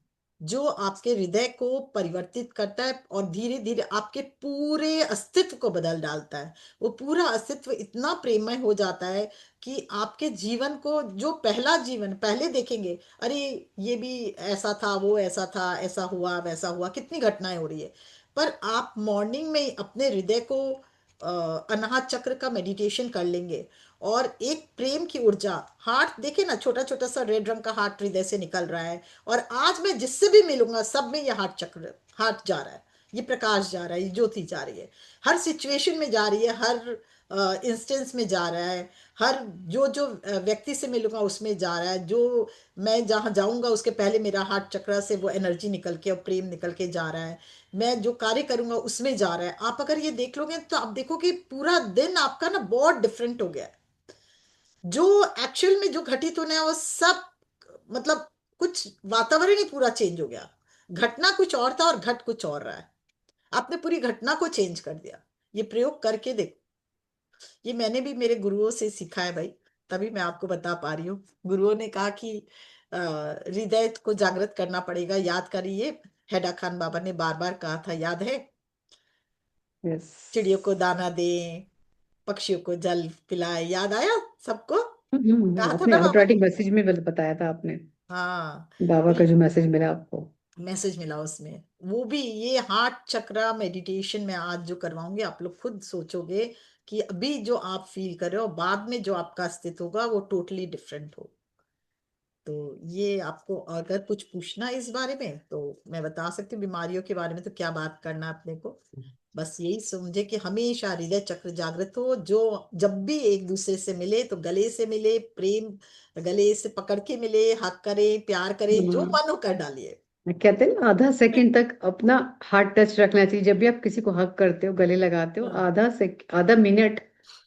जो आपके हृदय को परिवर्तित करता है और धीरे धीरे आपके पूरे अस्तित्व को बदल डालता है। वो पूरा अस्तित्व इतना प्रेममय हो जाता है कि आपके जीवन को, जो पहला जीवन पहले देखेंगे, अरे ये भी ऐसा था, वो ऐसा था, ऐसा हुआ वैसा हुआ, कितनी घटनाएं हो रही है। पर आप मॉर्निंग में अपने हृदय को अनाहत चक्र का मेडिटेशन कर लेंगे और एक प्रेम की ऊर्जा, हार्ट देखे ना, छोटा छोटा सा रेड रंग का हार्ट हृदय से निकल रहा है। और आज मैं जिससे भी मिलूंगा सब में ये हार्ट चक्र, हार्ट जा रहा है, ये प्रकाश जा रहा है, ये ज्योति जा रही है, हर सिचुएशन में जा रही है, हर इंस्टेंस में जा रहा है, हर जो जो व्यक्ति से मिलूंगा उसमें जा रहा है, जो मैं जहाँ जाऊंगा उसके पहले मेरा हार्ट चक्र से वो एनर्जी निकल के और प्रेम निकल के जा रहा है, मैं जो कार्य करूंगा उसमें जा रहा है। आप अगर ये देख लोगे तो आप देखो कि पूरा दिन आपका ना बहुत डिफरेंट हो गया है। जो एक्चुअल में जो घटित होना है वो सब, मतलब कुछ वातावरण ही पूरा चेंज हो गया। घटना कुछ और था और घट कुछ और रहा है, आपने पूरी घटना को चेंज कर दिया। ये प्रयोग करके देखो, ये मैंने भी मेरे गुरुओं से सीखा है भाई, तभी मैं आपको बता पा रही हूँ। गुरुओं ने कहा कि हृदय को जागृत करना पड़ेगा, याद करिए, हैडा खान बाबा ने बार बार कहा था, याद है, यस। चिड़ियों को दाना दें, पक्षियों को जल पिलाए, याद आया सबको, कहा था अपने ना बाबा ने। ऑटोमेटिक मैसेज में बताया था आपने, हाँ, बाबा तो का जो मैसेज मिला आपको। मैसेज मिला उसमें, वो भी ये हार्ट चक्रा मेडिटेशन में आज जो करवाऊंगी, आप लोग खुद सोचोगे कि अभी जो आप फील कर रहे हो बाद में जो आपका अस्तित्व होगा वो टोटली डिफरेंट हो। तो ये आपको अगर कुछ पूछना है इस बारे में तो मैं बता सकती हूँ, बीमारियों के बारे में तो क्या बात करना है अपने को। बस यही समझे कि हमेशा हृदय चक्र जागृत हो, जो जब भी एक दूसरे से मिले तो गले से मिले, प्रेम गले से पकड़ के मिले, हक करे, प्यार करे, जो हम्म। मन हो कर डालिए। कहते हैं ना, आधा सेकंड तक अपना हार्ट टच रखना चाहिए जब भी आप किसी को हक करते हो, गले लगाते हो। हाँ आधा मिनट,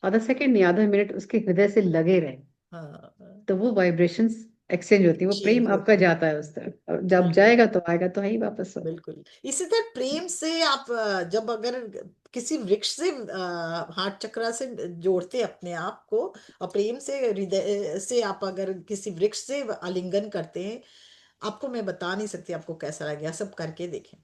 आधा सेकंड नहीं, आधा मिनट उसके हृदय से लगे रहे, हाँ हाँ, तो वो वाइब्रेशंस एक्सचेंज होती है, वो प्रेम चेंज आपका होती है। जाता है उस तरफ, और जब बिल्कुल जाएगा तो आएगा तो है ही वापस। बिल्कुल। इसी तरह प्रेम से आप जब अगर किसी वृक्ष से हार्ट चक्र से जोड़ते अपने आप को, और प्रेम से हृदय से आप अगर किसी वृक्ष से आलिंगन करते हैं, आपको मैं बता नहीं सकती आपको कैसा लगेगा, सब करके देखें।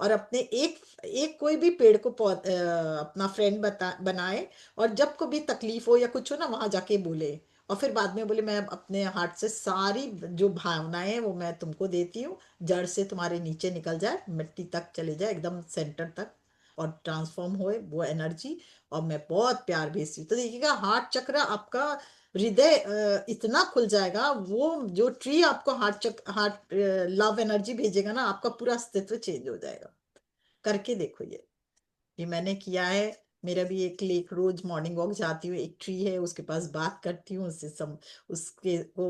और अपने एक एक कोई भी पेड़ को अपना फ्रेंड बनाए, और जब को भी तकलीफ हो या कुछ हो ना, वहां जाके बोले, और फिर बाद में बोले मैं अपने हार्ट से सारी जो भावनाएं हैं वो मैं तुमको देती हूँ, जड़ से तुम्हारे नीचे निकल जाए, मिट्टी तक चले जाए, एकदम सेंटर तक, और ट्रांसफॉर्म होए वो एनर्जी, और मैं बहुत प्यार भेजती हूँ। तो देखिएगा हार्ट चक्र आपका, हृदय इतना खुल जाएगा, वो जो ट्री आपको हार्ट लव एनर्जी भेजेगा ना, आपका पूरा अस्तित्व चेंज हो जाएगा। करके देखो ये मैंने किया है, मेरा भी एक लेक, रोज मॉर्निंग वॉक जाती हूँ, एक ट्री है उसके पास बात करती हूँ, उससे उसके को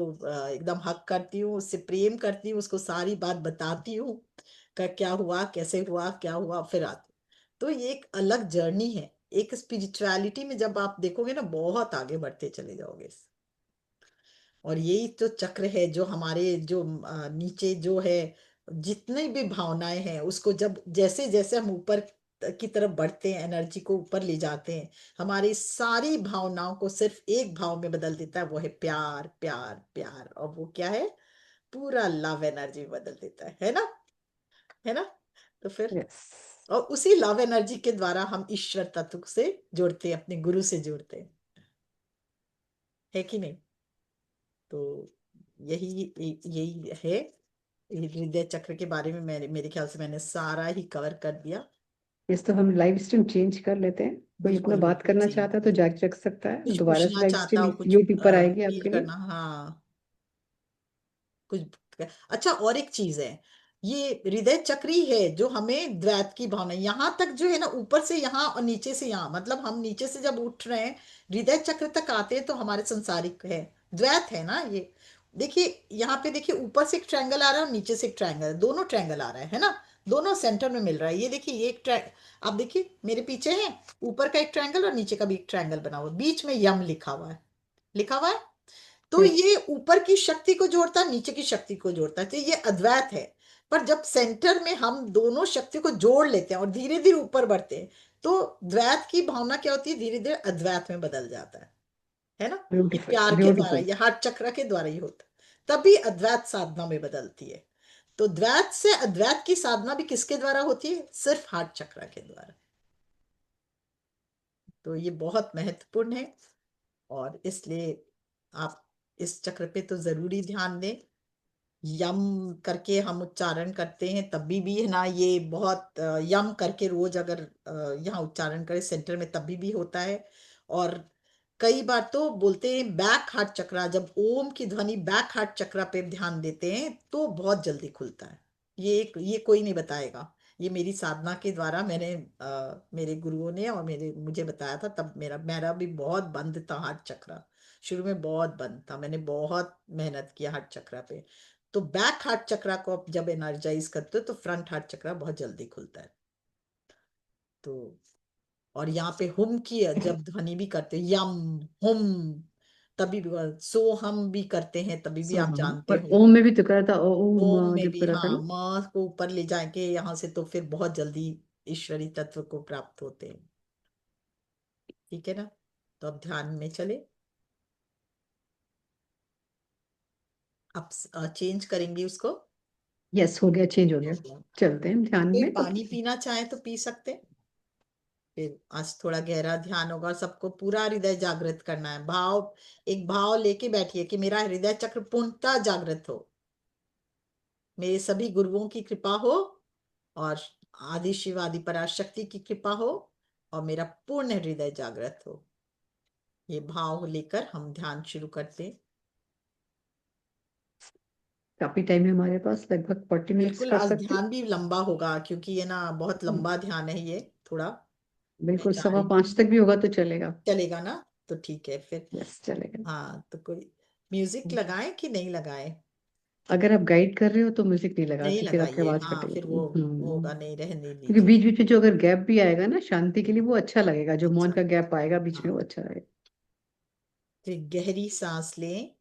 एकदम हक करती हूँ, उससे प्रेम करती हूँ, उसको सारी बात बताती हूँ का क्या हुआ, कैसे हुआ, क्या हुआ, फिर आती हूँ। तो ये एक अलग जर्नी है। एक स्पिरिचुअलिटी में जब आप देखोगे ना, बहुत आगे बढ़ते चले जाओगे। और यही तो चक्र है जो हमारे जो नीचे जो है, जितनी भी भावनाएं हैं उसको जब जैसे जैसे हम ऊपर की तरफ बढ़ते हैं, एनर्जी को ऊपर ले जाते हैं, हमारी सारी भावनाओं को सिर्फ एक भाव में बदल देता है, वो है प्यार, प्यार, प्यार। और वो क्या है? पूरा लव एनर्जी बदल देता है ना? है ना? तो फिर, यस। और उसी लव एनर्जी के द्वारा हम ईश्वर तत्व से जुड़ते हैं, अपने गुरु से जुड़ते हैं, है कि नहीं? तो यही यही है। हृदय चक्र के बारे में मेरे ख्याल से मैंने सारा ही कवर कर दिया। इस तो हम लाइव स्ट्रीम चेंज कर लेते हैं। कोई अपना बिल्कुल बात बिल्कुल करना चेंज चाहता है तो कर, जारी रख सकता है, कुछ दोबारा से पूछना लाइव चाहता स्ट्रीम हो, कुछ यूट्यूब पर आएगी फील आपके लिए। करना, हाँ, कुछ। अच्छा, और एक चीज है, ये हृदय चक्र ही है जो हमें द्वैत की भावना, यहाँ तक जो है ना, ऊपर से यहाँ और नीचे से यहाँ, मतलब हम नीचे से जब उठ रहे हैं, हृदय चक्र तक आते हैं तो हमारे संसारिक है, द्वैत है ना ये। देखिए यहाँ पे, देखिए ऊपर से एक ट्रायंगल आ रहा है और नीचे से एक ट्रायंगल, दोनों ट्रायंगल आ रहा है ना, दोनों सेंटर में मिल रहा है। ये देखिए, ये एक आप देखिए मेरे पीछे है, ऊपर का एक ट्रायंगल और नीचे का भी एक ट्रायंगल बना हुआ है, बीच में यम लिखा हुआ है, लिखा हुआ है। तो यस। ये ऊपर की शक्ति को जोड़ता है, नीचे की शक्ति को जोड़ता है, तो ये अद्वैत है। पर जब सेंटर में हम दोनों शक्ति को जोड़ लेते हैं और धीरे धीरे ऊपर बढ़ते हैं, तो द्वैत की भावना क्या होती है, धीरे धीरे अद्वैत में बदल जाता है ना? ये ब्यूटीफुल, प्यार के द्वारा, ब्यूटीफुल। ये हार्ट चक्र के द्वारा ही होता है, तभी अद्वैत साधना में बदलती है। तो द्वैत से अद्वैत की साधना भी किसके द्वारा होती है? सिर्फ हार्ट चक्र के द्वारा। तो ये बहुत महत्वपूर्ण है, और इसलिए आप इस चक्र पे तो जरूरी ध्यान दें। यम करके हम उच्चारण करते हैं, तभी भी है ना, ये बहुत यम करके रोज अगर यहाँ उच्चारण करें सेंटर में, तभी भी होता है। और कई बार तो बोलते हैं बैक हार्ट चक्रा, जब ओम की ध्वनि बैक हार्ट चक्रा पे ध्यान देते हैं तो बहुत जल्दी खुलता है। ये कोई नहीं बताएगा, ये मेरी साधना के द्वारा मैंने मेरे गुरुओं ने और मेरे मुझे बताया था, तब मेरा मेरा भी बहुत बंद था हार्ट चक्रा, शुरू में बहुत बंद था, मैंने बहुत मेहनत किया हार्ट चक्रा पे। तो बैक हार्ट चक्रा को आप जब एनर्जाइज करते हो तो फ्रंट हार्ट चक्रा बहुत जल्दी खुलता है। तो और यहाँ पे हुम की जब ध्वनि भी करते हो, यम, हुम, तभी भी, सो हम भी करते हैं तभी भी सो आप हम जानते पर हो। ओम में भी तो करा था, ओम ओम में जब भी, करा था हाँ, ना। माँ को ऊपर ले जाएंगे यहाँ से तो फिर बहुत जल्दी ईश्वरी तत्व को प्राप्त होते हैं। ठीक है ना? तो अब ध्यान में चले, अब चेंज करेंगे उसको। यस, हो गया, चेंज हो हो गया। गया। चलते हैं ध्यान कोई में तब। पानी पीना चाहे तो पी सकते हैं। फिर आज थोड़ा गहरा ध्यान होगा, सबको पूरा हृदय जागृत करना है, भाव, एक भाव लेके बैठिए कि मेरा हृदय चक्र पूर्णतः जागृत हो, मेरे सभी गुरुओं की कृपा हो, और आदि शिव आदि पराशक्ति की कृपा हो, और मेरा पूर्ण हृदय जागृत हो। ये भाव लेकर हम ध्यान शुरू करते हैं। काफी टाइम है हमारे पास, लगभग 40 मिनट्स बिल्कुल, कर आज सकते ध्यान भी लंबा होगा क्योंकि ये ना बहुत हैं। लंबा ध्यान है ये, थोड़ा। मैं बिल्कुल, जा सवा रही हूँ, 5 तक भी होगा तो चलेगा। चलेगा ना? तो ठीक है फिर। यस, चलेगा। हाँ, तो कोई म्यूजिक लगाएं कि नहीं लगाएं? अगर आप गाइड कर रहे हो तो म्यूजिक नहीं नहीं लगाते, फिर आपकी लगाइए, आवाज हाँ, फिर कटेगी। वो होगा नहीं, रहने क्योंकि दीजिए। बीच बीच में जो अगर गैप भी आएगा ना शांति के लिए, वो अच्छा लगेगा, जो मौन अच्छा, का गैप आएगा बीच में, वो हाँ, अच्छा लगेगा। फिर गहरी सांस लें,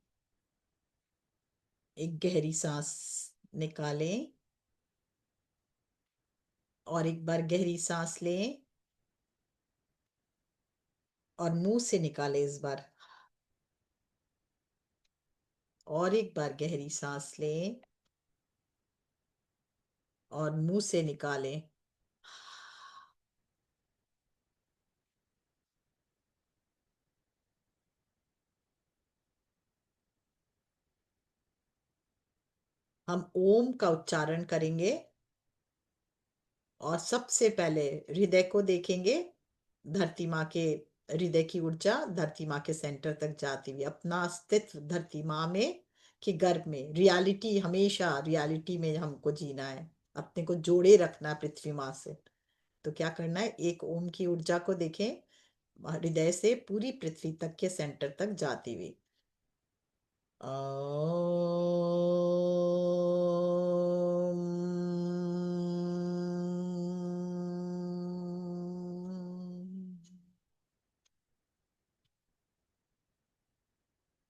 एक गहरी सांस निकालें, और एक बार गहरी सांस लें, और मुंह से निकालें इस बार, और एक बार गहरी सांस लें और मुंह से निकालें। हम ओम का उच्चारण करेंगे, और सबसे पहले हृदय को देखेंगे, धरती माँ के हृदय की ऊर्जा धरती माँ के सेंटर तक जाती हुई, अपना अस्तित्व धरती माँ में के गर्भ में, रियलिटी, हमेशा रियलिटी में हमको जीना है, अपने को जोड़े रखना है पृथ्वी माँ से। तो क्या करना है, एक ओम की ऊर्जा को देखें हृदय से पूरी पृथ्वी तक के सेंटर तक जाती हुई।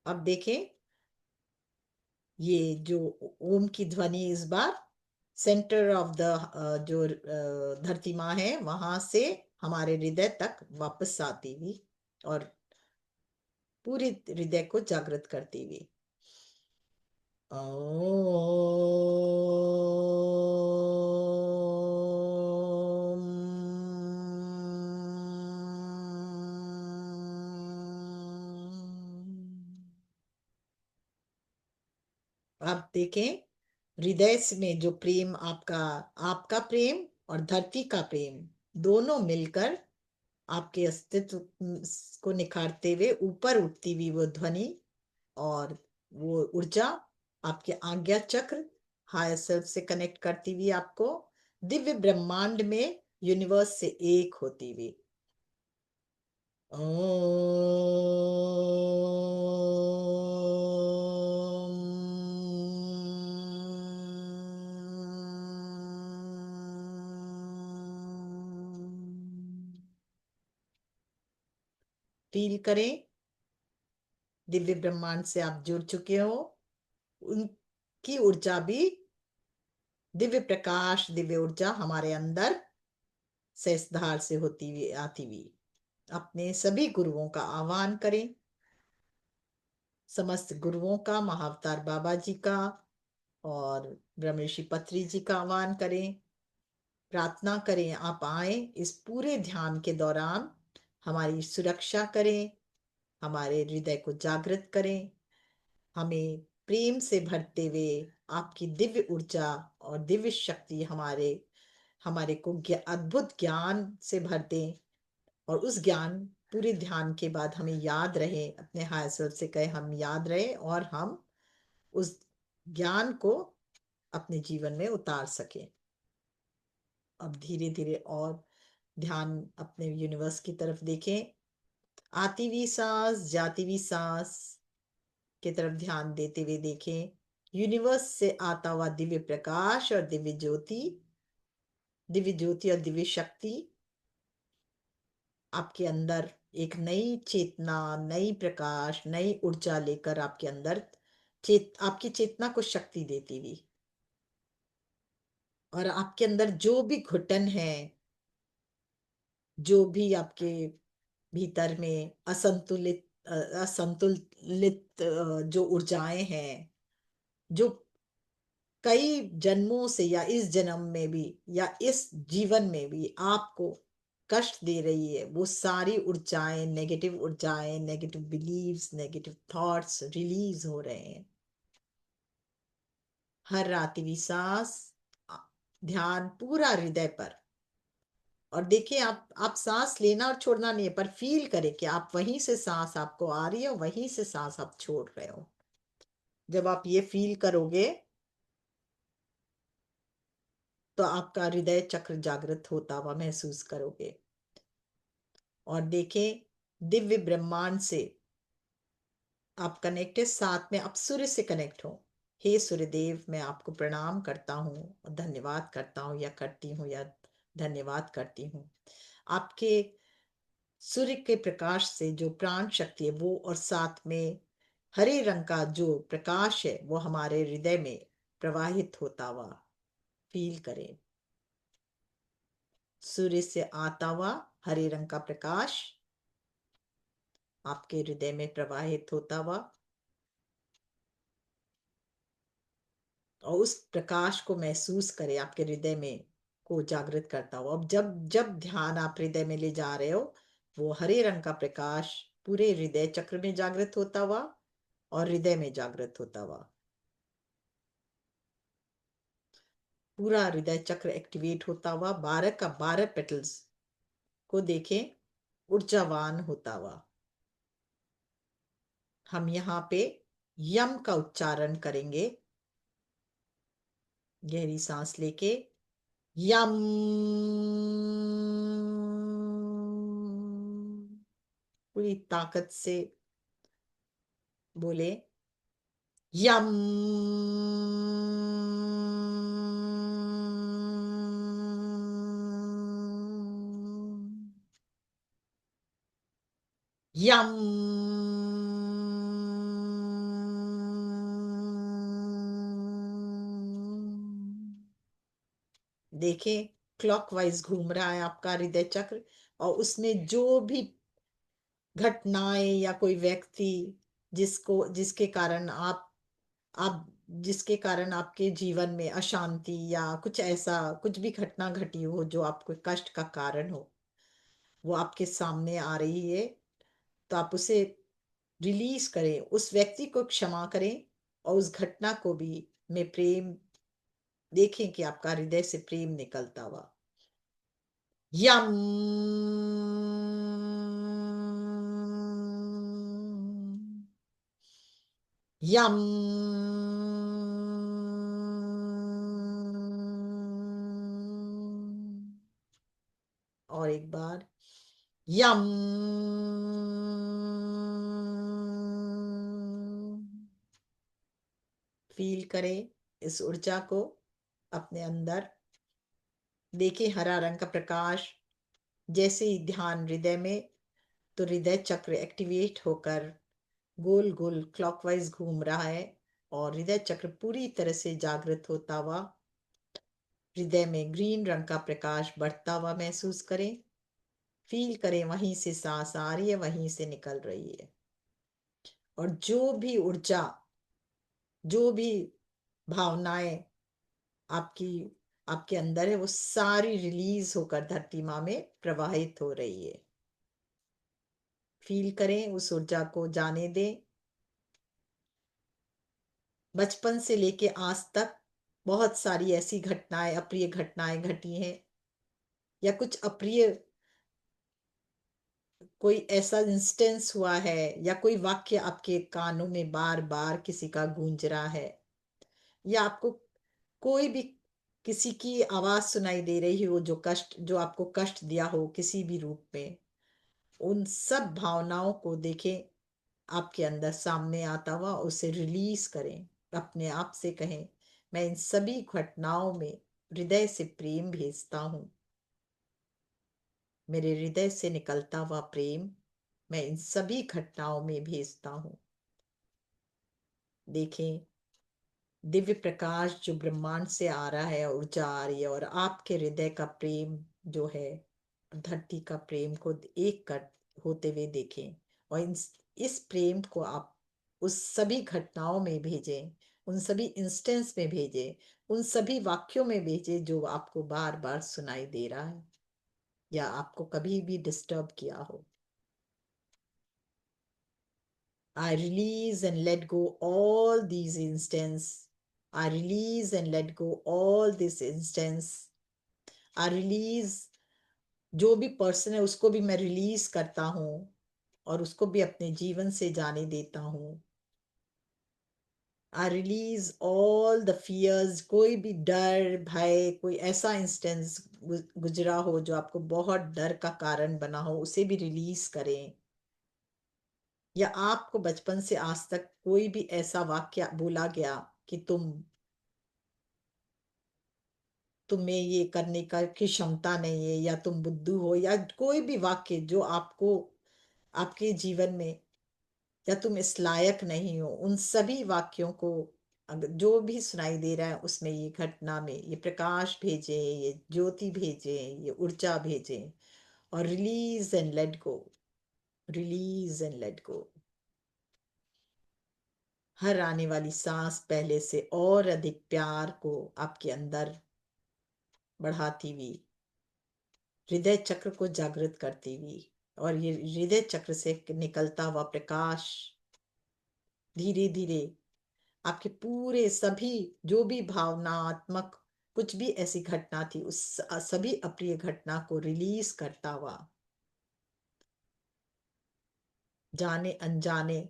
अब देखें ये जो ओम की ध्वनि इस बार सेंटर ऑफ द जो धरती माँ है वहां से हमारे हृदय तक वापस आती हुई और पूरे हृदय को जागृत करती हुई। आप देखें हृदय में जो प्रेम आपका आपका प्रेम और धरती का प्रेम दोनों मिलकर आपके अस्तित्व को निखारते हुए ऊपर उठती हुई वो ध्वनि और वो ऊर्जा आपके आज्ञा चक्र हायर सेल्फ से कनेक्ट करती हुई आपको दिव्य ब्रह्मांड में यूनिवर्स से एक होती हुई। फील करें दिव्य ब्रह्मांड से आप जुड़ चुके हो, उनकी ऊर्जा भी दिव्य प्रकाश दिव्य ऊर्जा हमारे अंदर सहस्त्रधार से होती हुई आती हुई। अपने सभी गुरुओं का आह्वान करें, समस्त गुरुओं का, महाअवतार बाबा जी का और ब्रह्मर्षि पत्री जी का आह्वान करें, प्रार्थना करें आप आए इस पूरे ध्यान के दौरान हमारी सुरक्षा करें, हमारे हृदय को जागृत करें, हमें प्रेम से भरते हुए आपकी दिव्य ऊर्जा और दिव्य शक्ति हमारे हमारे को अद्भुत ज्ञान से भर दें और उस ज्ञान पूरे ध्यान के बाद हमें याद रहे, अपने हायर सेल्फ से कहे हम याद रहे और हम उस ज्ञान को अपने जीवन में उतार सकें। अब धीरे धीरे और ध्यान अपने यूनिवर्स की तरफ देखें, आती हुई सांस जाती हुई सांस की तरफ ध्यान देते हुए देखें यूनिवर्स से आता हुआ दिव्य प्रकाश और दिव्य ज्योति और दिव्य शक्ति आपके अंदर एक नई चेतना, नई प्रकाश, नई ऊर्जा लेकर आपके अंदर आपकी चेतना को शक्ति देती हुई और आपके अंदर जो भी घुटन है, जो भी आपके भीतर में असंतुलित जो ऊर्जाएं हैं, जो कई जन्मों से या इस जन्म में भी या इस जीवन में भी आपको कष्ट दे रही है, वो सारी ऊर्जाएं, negative believes, negative thoughts release हो रहे हैं। हर रात्रि सांस, ध्यान पूरा हृदय पर और देखिए आप सांस लेना और छोड़ना नहीं है, पर फील करें कि आप वहीं से सांस आपको आ रही है, वहीं से सांस आप छोड़ रहे हो। जब आप ये फील करोगे तो आपका हृदय चक्र जागृत होता हुआ महसूस करोगे और देखें दिव्य ब्रह्मांड से आप कनेक्ट है, साथ में आप सूर्य से कनेक्ट हो। हे सूर्यदेव, मैं आपको प्रणाम करता हूँ और धन्यवाद करता हूँ या करती हूँ या धन्यवाद करती हूँ। आपके सूर्य के प्रकाश से जो प्राण शक्ति है वो और साथ में हरे रंग का जो प्रकाश है वो हमारे हृदय में प्रवाहित होता हुआ फील करें। सूर्य से आता हुआ हरे रंग का प्रकाश आपके हृदय में प्रवाहित होता हुआ और उस प्रकाश को महसूस करें आपके हृदय में को जागृत करता हो। अब जब जब ध्यान आप हृदय में ले जा रहे हो वो हरे रंग का प्रकाश पूरे हृदय चक्र में जागृत होता हुआ और हृदय में जागृत होता हुआ पूरा हृदय चक्र एक्टिवेट होता हुआ 12 का 12 पेटल्स को देखें ऊर्जावान होता हुआ। हम यहाँ पे यम का उच्चारण करेंगे, गहरी सांस लेके यम, पूरी ताकत से बोले यम। यम। देखिए क्लॉकवाइज घूम रहा है आपका हृदय चक्र, और उसमें जो भी घटनाएं या कोई व्यक्ति जिसके कारण आप जिसके कारण आपके जीवन में अशांति या कुछ ऐसा कुछ भी घटना घटी हो जो आपको कष्ट का कारण हो, वो आपके सामने आ रही है, तो आप उसे रिलीज करें, उस व्यक्ति को क्षमा करें, और उस घटना को भी में प्रेम देखें कि आपका हृदय से प्रेम निकलता हुआ यम। यम। और एक बार यम। फील करें इस ऊर्जा को अपने अंदर। देखिए हरा रंग का प्रकाश जैसे ही ध्यान हृदय में, तो हृदय चक्र एक्टिवेट होकर गोल गोल क्लॉकवाइज घूम रहा है, और हृदय चक्र पूरी तरह से जागृत होता हुआ हृदय में ग्रीन रंग का प्रकाश बढ़ता हुआ महसूस करें। फील करें वहीं से सांस आ रही है, वहीं से निकल रही है, और जो भी ऊर्जा, जो भी भावनाएं आपकी आपके अंदर है, वो सारी रिलीज होकर धरती माँ में प्रवाहित हो रही है। फील करें उस ऊर्जा को, जाने दें। बचपन से लेके आज तक बहुत सारी ऐसी घटनाएं, अप्रिय घटनाएं घटी हैं, या कुछ अप्रिय कोई ऐसा इंस्टेंस हुआ है, या कोई वाक्य आपके कानों में बार बार किसी का गूंज रहा है, या आपको कोई भी किसी की आवाज सुनाई दे रही हो जो आपको कष्ट दिया हो किसी भी रूप में, उन सब भावनाओं को देखें आपके अंदर सामने आता हुआ, उसे रिलीज करें। अपने आप से कहें मैं इन सभी घटनाओं में हृदय से प्रेम भेजता हूं। मेरे हृदय से निकलता हुआ प्रेम मैं इन सभी घटनाओं में भेजता हूं। देखें दिव्य प्रकाश जो ब्रह्मांड से आ रहा है, ऊर्जा आ रही है, और आपके हृदय का प्रेम जो है धरती का प्रेम को एक कर होते हुए देखें, और इस प्रेम को आप उस सभी घटनाओं में भेजें, उन सभी इंस्टेंस में भेजें, उन सभी वाक्यों में भेजें जो आपको बार बार सुनाई दे रहा है या आपको कभी भी डिस्टर्ब किया हो। I release and let go all these instances. I release and let go all this instance. I release जो भी पर्सन है उसको भी मैं रिलीज करता हूँ, और उसको भी अपने जीवन से जाने देता हूँ। I release all the fears, कोई भी डर भय, कोई ऐसा इंस्टेंस गुजरा हो जो आपको बहुत डर का कारण बना हो, उसे भी रिलीज करें। या आपको बचपन से आज तक कोई भी ऐसा वाक्य बोला गया कि तुम्हें ये करने का की क्षमता नहीं है, या तुम बुद्धू हो, या कोई भी वाक्य जो आपको आपके जीवन में, या तुम इस लायक नहीं हो, उन सभी वाक्यों को अगर जो भी सुनाई दे रहा है उसमें ये घटना में ये प्रकाश भेजे, ये ज्योति भेजे, ये ऊर्जा भेजे, और release and let go. Release and let go. हर आने वाली सांस पहले से और अधिक प्यार को आपके अंदर बढ़ाती हुई, हृदय चक्र को जागृत करती हुई, और ये हृदय चक्र से निकलता हुआ प्रकाश धीरे धीरे आपके पूरे सभी जो भी भावनात्मक कुछ भी ऐसी घटना थी उस सभी अप्रिय घटना को रिलीज करता हुआ, जाने अनजाने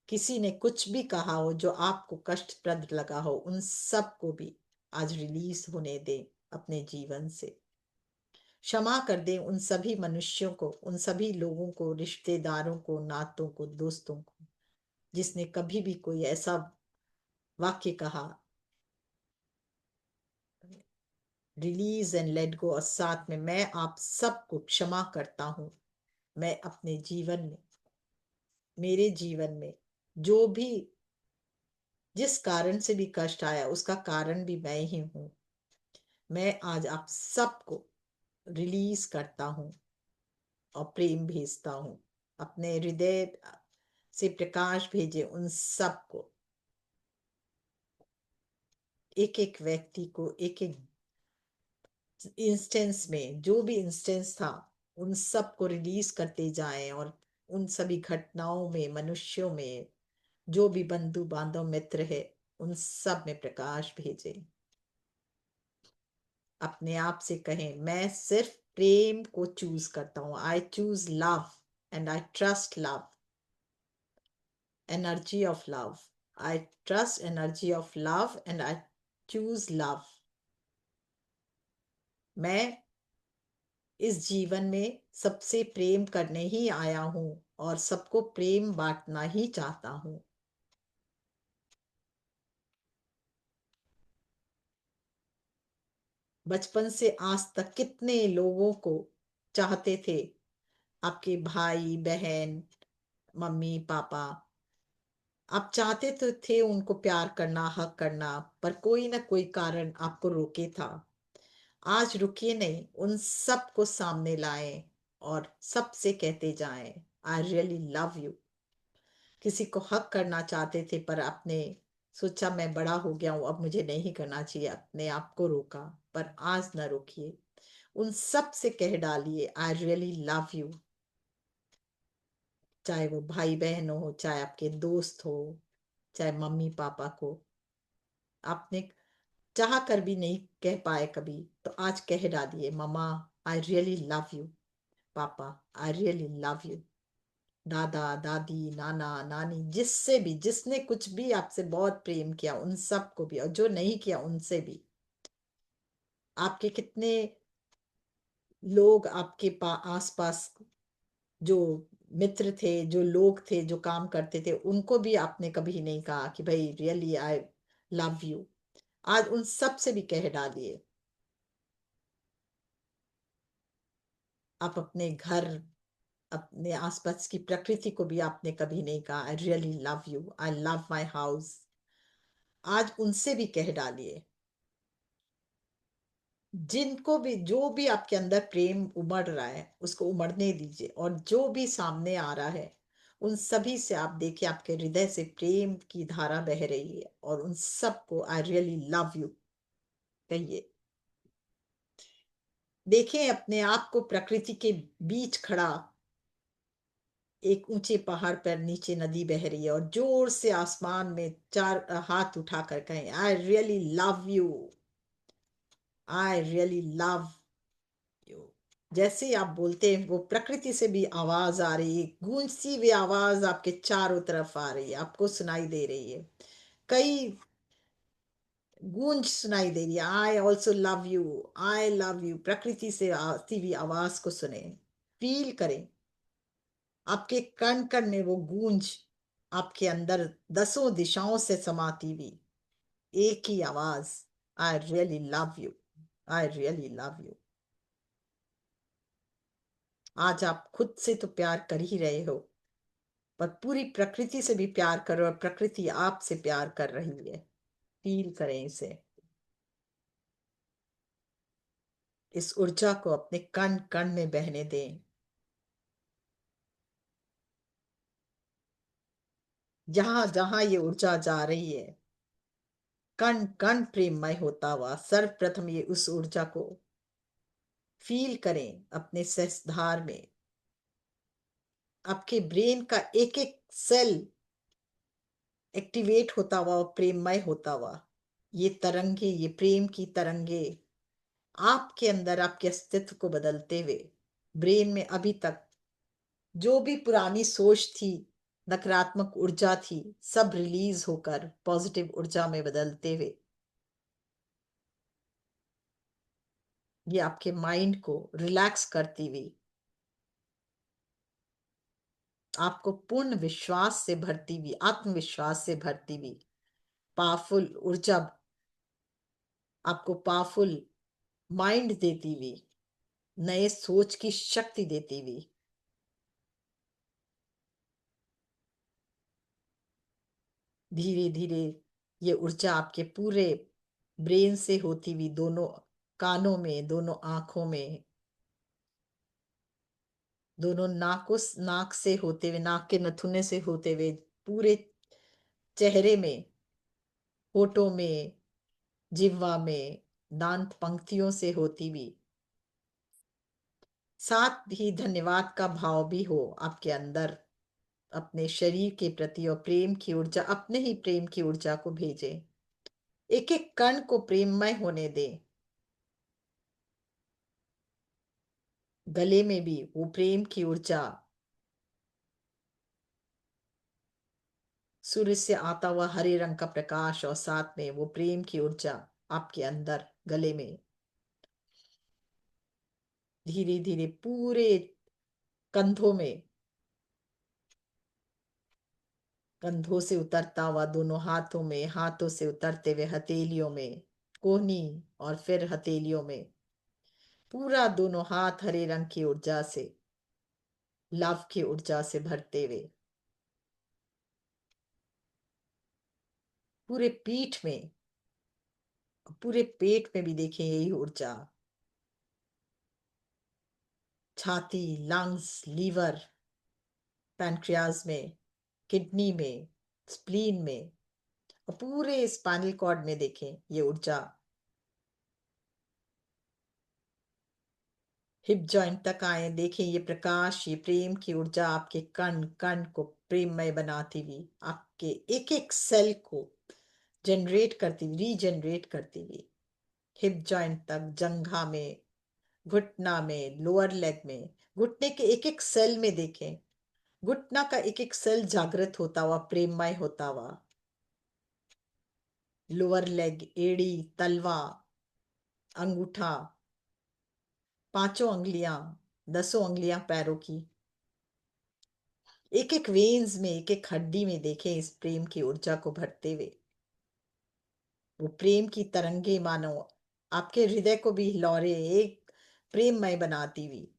किसी ने कुछ भी कहा हो जो आपको कष्टप्रद लगा हो, उन सब को भी आज रिलीज होने दे अपने जीवन से। क्षमा कर दें उन सभी मनुष्यों को, उन सभी लोगों को, रिश्तेदारों को, नातों को, दोस्तों को, जिसने कभी भी कोई ऐसा वाक्य कहा। रिलीज एंड लेट गो, और साथ में मैं आप सबको क्षमा करता हूं। मैं अपने जीवन में, मेरे जीवन में जो भी, जिस कारण से भी कष्ट आया, उसका कारण भी मैं ही हूं। मैं आज आप सबको रिलीज करता हूं और प्रेम भेजता हूं। अपने हृदय से प्रकाश भेजे उन सबको, एक एक व्यक्ति को, एक एक इंस्टेंस में, जो भी इंस्टेंस था, उन सबको रिलीज करते जाएं, और उन सभी घटनाओं में, मनुष्यों में, जो भी बंधु बांधव मित्र है, उन सब में प्रकाश भेजें। अपने आप से कहें, मैं सिर्फ प्रेम को चूज करता हूं। I choose love and I trust love, energy of love. I trust energy of love and I choose love. मैं इस जीवन में सबसे प्रेम करने ही आया हूं और सबको प्रेम बांटना ही चाहता हूं। बचपन से आज तक कितने लोगों को चाहते थे, आपके भाई बहन, मम्मी पापा, आप चाहते तो थे उनको प्यार करना, हक करना, पर कोई ना कोई कारण आपको रोके था। आज रुकिए नहीं, उन सब को सामने लाएं और सबसे कहते जाएं, आई रियली लव यू। किसी को हक करना चाहते थे, पर आपने सोचा मैं बड़ा हो गया हूं, अब मुझे नहीं करना चाहिए, अपने आप को रोका। पर आज ना रोकिए, उन सब से कह डालिए, आई रियली लव यू। चाहे वो भाई बहन हो, चाहे आपके दोस्त हो, चाहे मम्मी पापा को आपने चाह कर भी नहीं कह पाए कभी, तो आज कह डालिए, मम्मा आई रियली लव यू, पापा आई रियली लव यू। दादा दादी, नाना नानी, जिससे भी, जिसने कुछ भी आपसे बहुत प्रेम किया, उन सबको भी, और जो नहीं किया उनसे भी। आपके कितने लोग आपके आसपास, जो मित्र थे, जो लोग थे, जो काम करते थे, उनको भी आपने कभी नहीं कहा कि भाई रियली आई लव यू। आज उन सब से भी कह डालिए। आप अपने घर, अपने आसपास की प्रकृति को भी आपने कभी नहीं कहा, I really love you, I love my house. आज उनसे भी कह डालिए। जिनको भी, जो भी आपके अंदर प्रेम उमड़ रहा है, उसको उमड़ने दीजिए, और जो भी सामने आ रहा है, उन सभी से आप देखिए, आपके हृदय से प्रेम की धारा बह रही है, और उन सबको आई रियली लव यू कहिए। देखें अपने आप को प्रकृति के बीच खड़ा, एक ऊंचे पहाड़ पर नीचे नदी बह रही है, और जोर से आसमान में चार हाथ उठाकर कहें, I really love you, I really love you. जैसे ही आप बोलते हैं, वो प्रकृति से भी आवाज आ रही है, गूंजती हुई आवाज आपके चारों तरफ आ रही है, आपको सुनाई दे रही है। कई गूंज सुनाई दे रही है, I also love you, I love you. प्रकृति से आती हुई आवाज को सुने, फील करें, आपके कण कण में वो गूंज, आपके अंदर दसों दिशाओं से समाती हुई एक ही आवाज, I really love you, I really love you. आज आप खुद से तो प्यार कर ही रहे हो, पर पूरी प्रकृति से भी प्यार करो, और प्रकृति आपसे प्यार कर रही है। फील करें इसे, इस ऊर्जा को अपने कण कण में बहने दें। जहां जहां ये ऊर्जा जा रही है, कण कण प्रेममय होता हुआ, सर्वप्रथम ये उस ऊर्जा को फील करें अपने सहस्त्रधार में। आपके ब्रेन का एक एक सेल एक्टिवेट होता हुआ और प्रेममय होता हुआ, ये तरंगे, ये प्रेम की तरंगे आपके अंदर, आपके अस्तित्व को बदलते हुए, ब्रेन में अभी तक जो भी पुरानी सोच थी, नकारात्मक ऊर्जा थी, सब रिलीज होकर पॉजिटिव ऊर्जा में बदलते हुए ये आपके माइंड को रिलैक्स करती हुई, आपको पूर्ण विश्वास से भरती हुई, आत्मविश्वास से भरती हुई, पावरफुल ऊर्जा, आपको पावरफुल माइंड देती हुई, नए सोच की शक्ति देती हुई, धीरे धीरे ये ऊर्जा आपके पूरे ब्रेन से होती हुई, दोनों कानों में, दोनों आंखों में, दोनों नाक से होते हुए, नाक के नथुने से होते हुए, पूरे चेहरे में, होठों में, जिह्वा में, दांत पंक्तियों से होती हुई, साथ ही धन्यवाद का भाव भी हो आपके अंदर, अपने शरीर के प्रति, और प्रेम की ऊर्जा, अपने ही प्रेम की ऊर्जा को भेजें, एक एक कण को प्रेममय होने दें। गले में भी वो प्रेम की ऊर्जा, सूर्य से आता हुआ हरे रंग का प्रकाश, और साथ में वो प्रेम की ऊर्जा आपके अंदर गले में, धीरे धीरे पूरे कंधों में, कंधों से उतरता हुआ दोनों हाथों में, हाथों से उतरते हुए हथेलियों में, कोहनी, और फिर हथेलियों में, पूरा दोनों हाथ हरे रंग की ऊर्जा से, लव की ऊर्जा से भरते हुए, पूरे पीठ में, पूरे पेट में भी देखें यही ऊर्जा, छाती, लंग्स, लीवर, पैनक्रियाज में, किडनी में, स्प्लीन में, और पूरे स्पाइनल कॉर्ड में देखें ये ऊर्जा, हिप जॉइंट तक आए, देखें ये प्रकाश, ये प्रेम की ऊर्जा आपके कण कण को प्रेममय बनाती हुई, आपके एक एक सेल को जनरेट करती हुई, रीजनरेट करती हुई, हिप जॉइंट तक, जंघा में, घुटना में, लोअर लेग में, घुटने के एक एक सेल में देखें, घुटना का एक एक सेल जागृत होता हुआ, प्रेममय होता हुआ, लोअर लेग, एड़ी, तलवा, अंगूठा, पांचों अंगुलियां, दसों अंगुलियां पैरों की, एक एक वेन्स में, एक एक हड्डी में देखें इस प्रेम की ऊर्जा को भरते हुए, वो प्रेम की तरंगे मानो आपके हृदय को भी हिला रहे, एक प्रेममय बनाती हुई,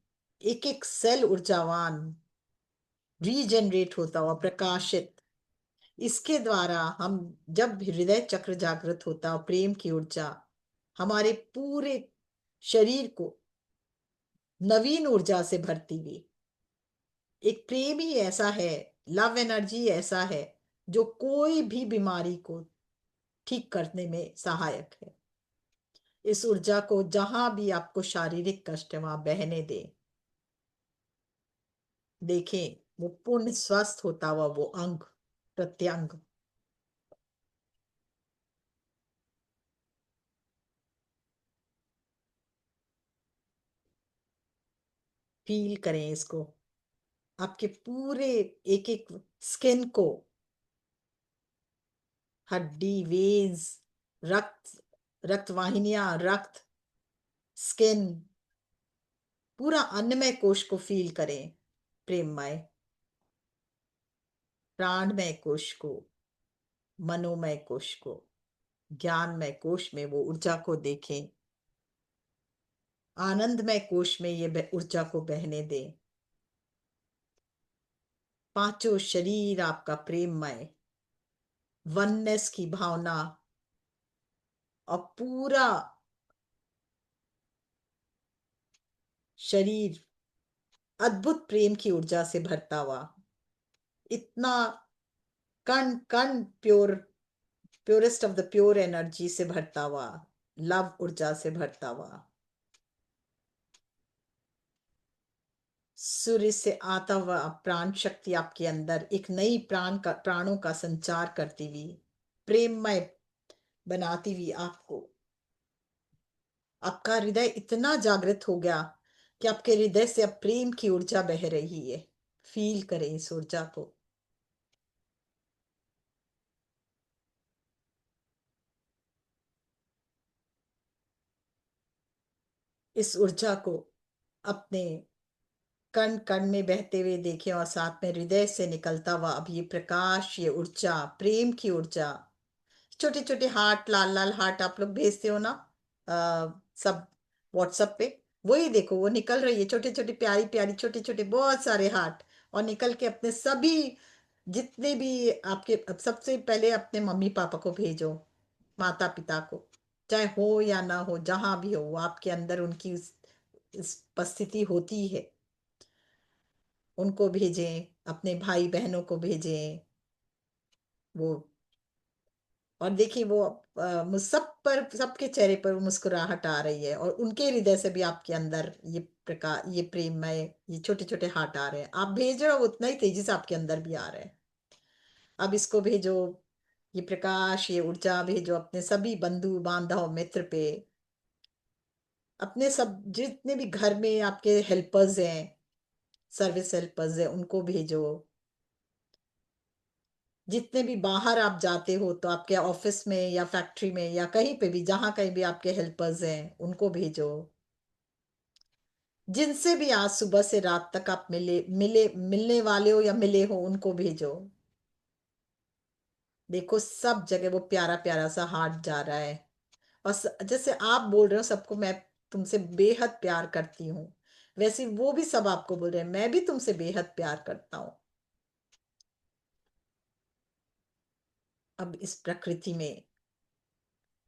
एक एक सेल ऊर्जावान, रीजनरेट होता हुआ, प्रकाशित, इसके द्वारा हम, जब हृदय चक्र जागृत होता और प्रेम की ऊर्जा हमारे पूरे शरीर को नवीन ऊर्जा से भरती हुई, एक प्रेम ही ऐसा है, लव एनर्जी ऐसा है जो कोई भी बीमारी को ठीक करने में सहायक है। इस ऊर्जा को जहां भी आपको शारीरिक कष्ट है वहां बहने दें, देखें वो पूर्ण स्वस्थ होता हुआ वो अंग, प्रत्यंग, फील करें इसको, आपके पूरे एक एक स्किन को, हड्डी, वेन्स, रक्त, रक्तवाहिनियां, रक्त, स्किन, पूरा अन्नमय कोश को फील करें प्रेममय, प्राणमय कोश को, मनोमय कोश को, ज्ञानमय कोश में वो ऊर्जा को देखें, आनंदमय कोश में ये ऊर्जा को बहने दें, पांचों शरीर आपका प्रेममय, वननेस की भावना, और पूरा शरीर अद्भुत प्रेम की ऊर्जा से भरता हुआ, इतना कण कण pure, purest of the pure energy से भरता हुआ, लव ऊर्जा से भरता हुआ, सूर्य से आता हुआ प्राण शक्ति आपके अंदर एक नई प्राणों का संचार करती हुई, प्रेममय बनाती हुई आपको, आपका हृदय इतना जागृत हो गया कि आपके हृदय से अब प्रेम की ऊर्जा बह रही है, फील करें इस ऊर्जा को, इस ऊर्जा को अपने कण कण में बहते हुए देखें और साथ में हृदय से निकलता हुआ अब ये प्रकाश, ये ऊर्जा, प्रेम की ऊर्जा, छोटे छोटे हार्ट, लाल लाल हार्ट आप लोग भेजते हो ना, सब व्हाट्सएप पे, वही देखो वो निकल रही है, छोटे छोटे प्यारी प्यारी छोटे छोटे बहुत सारे हार्ट, और निकल के अपने सभी जितने भी आपके, अब सबसे पहले अपने मम्मी पापा को भेजो, माता पिता को, चाहे हो या ना हो, जहां भी हो, वो आपके अंदर उनकी इस उपस्थिति होती है, उनको भेजें, अपने भाई बहनों को भेजें वो, और देखिए वो सब पर, सबके चेहरे पर वो मुस्कुराहट आ रही है, और उनके हृदय से भी आपके अंदर ये प्रकार, ये प्रेममय, ये छोटे छोटे हार्ट आ रहे हैं, आप भेज रहे हो उतना ही तेजी से आपके अंदर भी आ रहे हैं। अब इसको भेजो, ये प्रकाश, ये ऊर्जा भेजो अपने सभी बंधु बांधव मित्र पे, अपने सब जितने भी घर में आपके हेल्पर्स हैं, सर्विस हेल्पर्स हैं, उनको भेजो, जितने भी बाहर आप जाते हो तो आपके ऑफिस में या फैक्ट्री में या कहीं पे भी, जहां कहीं भी आपके हेल्पर्स हैं, उनको भेजो, जिनसे भी आज सुबह से रात तक आप मिले मिले मिलने वाले हो या मिले हो, उनको भेजो। देखो सब जगह वो प्यारा प्यारा सा हार्ट जा रहा है, और जैसे आप बोल रहे हो सबको मैं तुमसे बेहद प्यार करती हूँ, वैसे वो भी सब आपको बोल रहे हैं मैं भी तुमसे बेहद प्यार करता हूँ। अब इस प्रकृति में,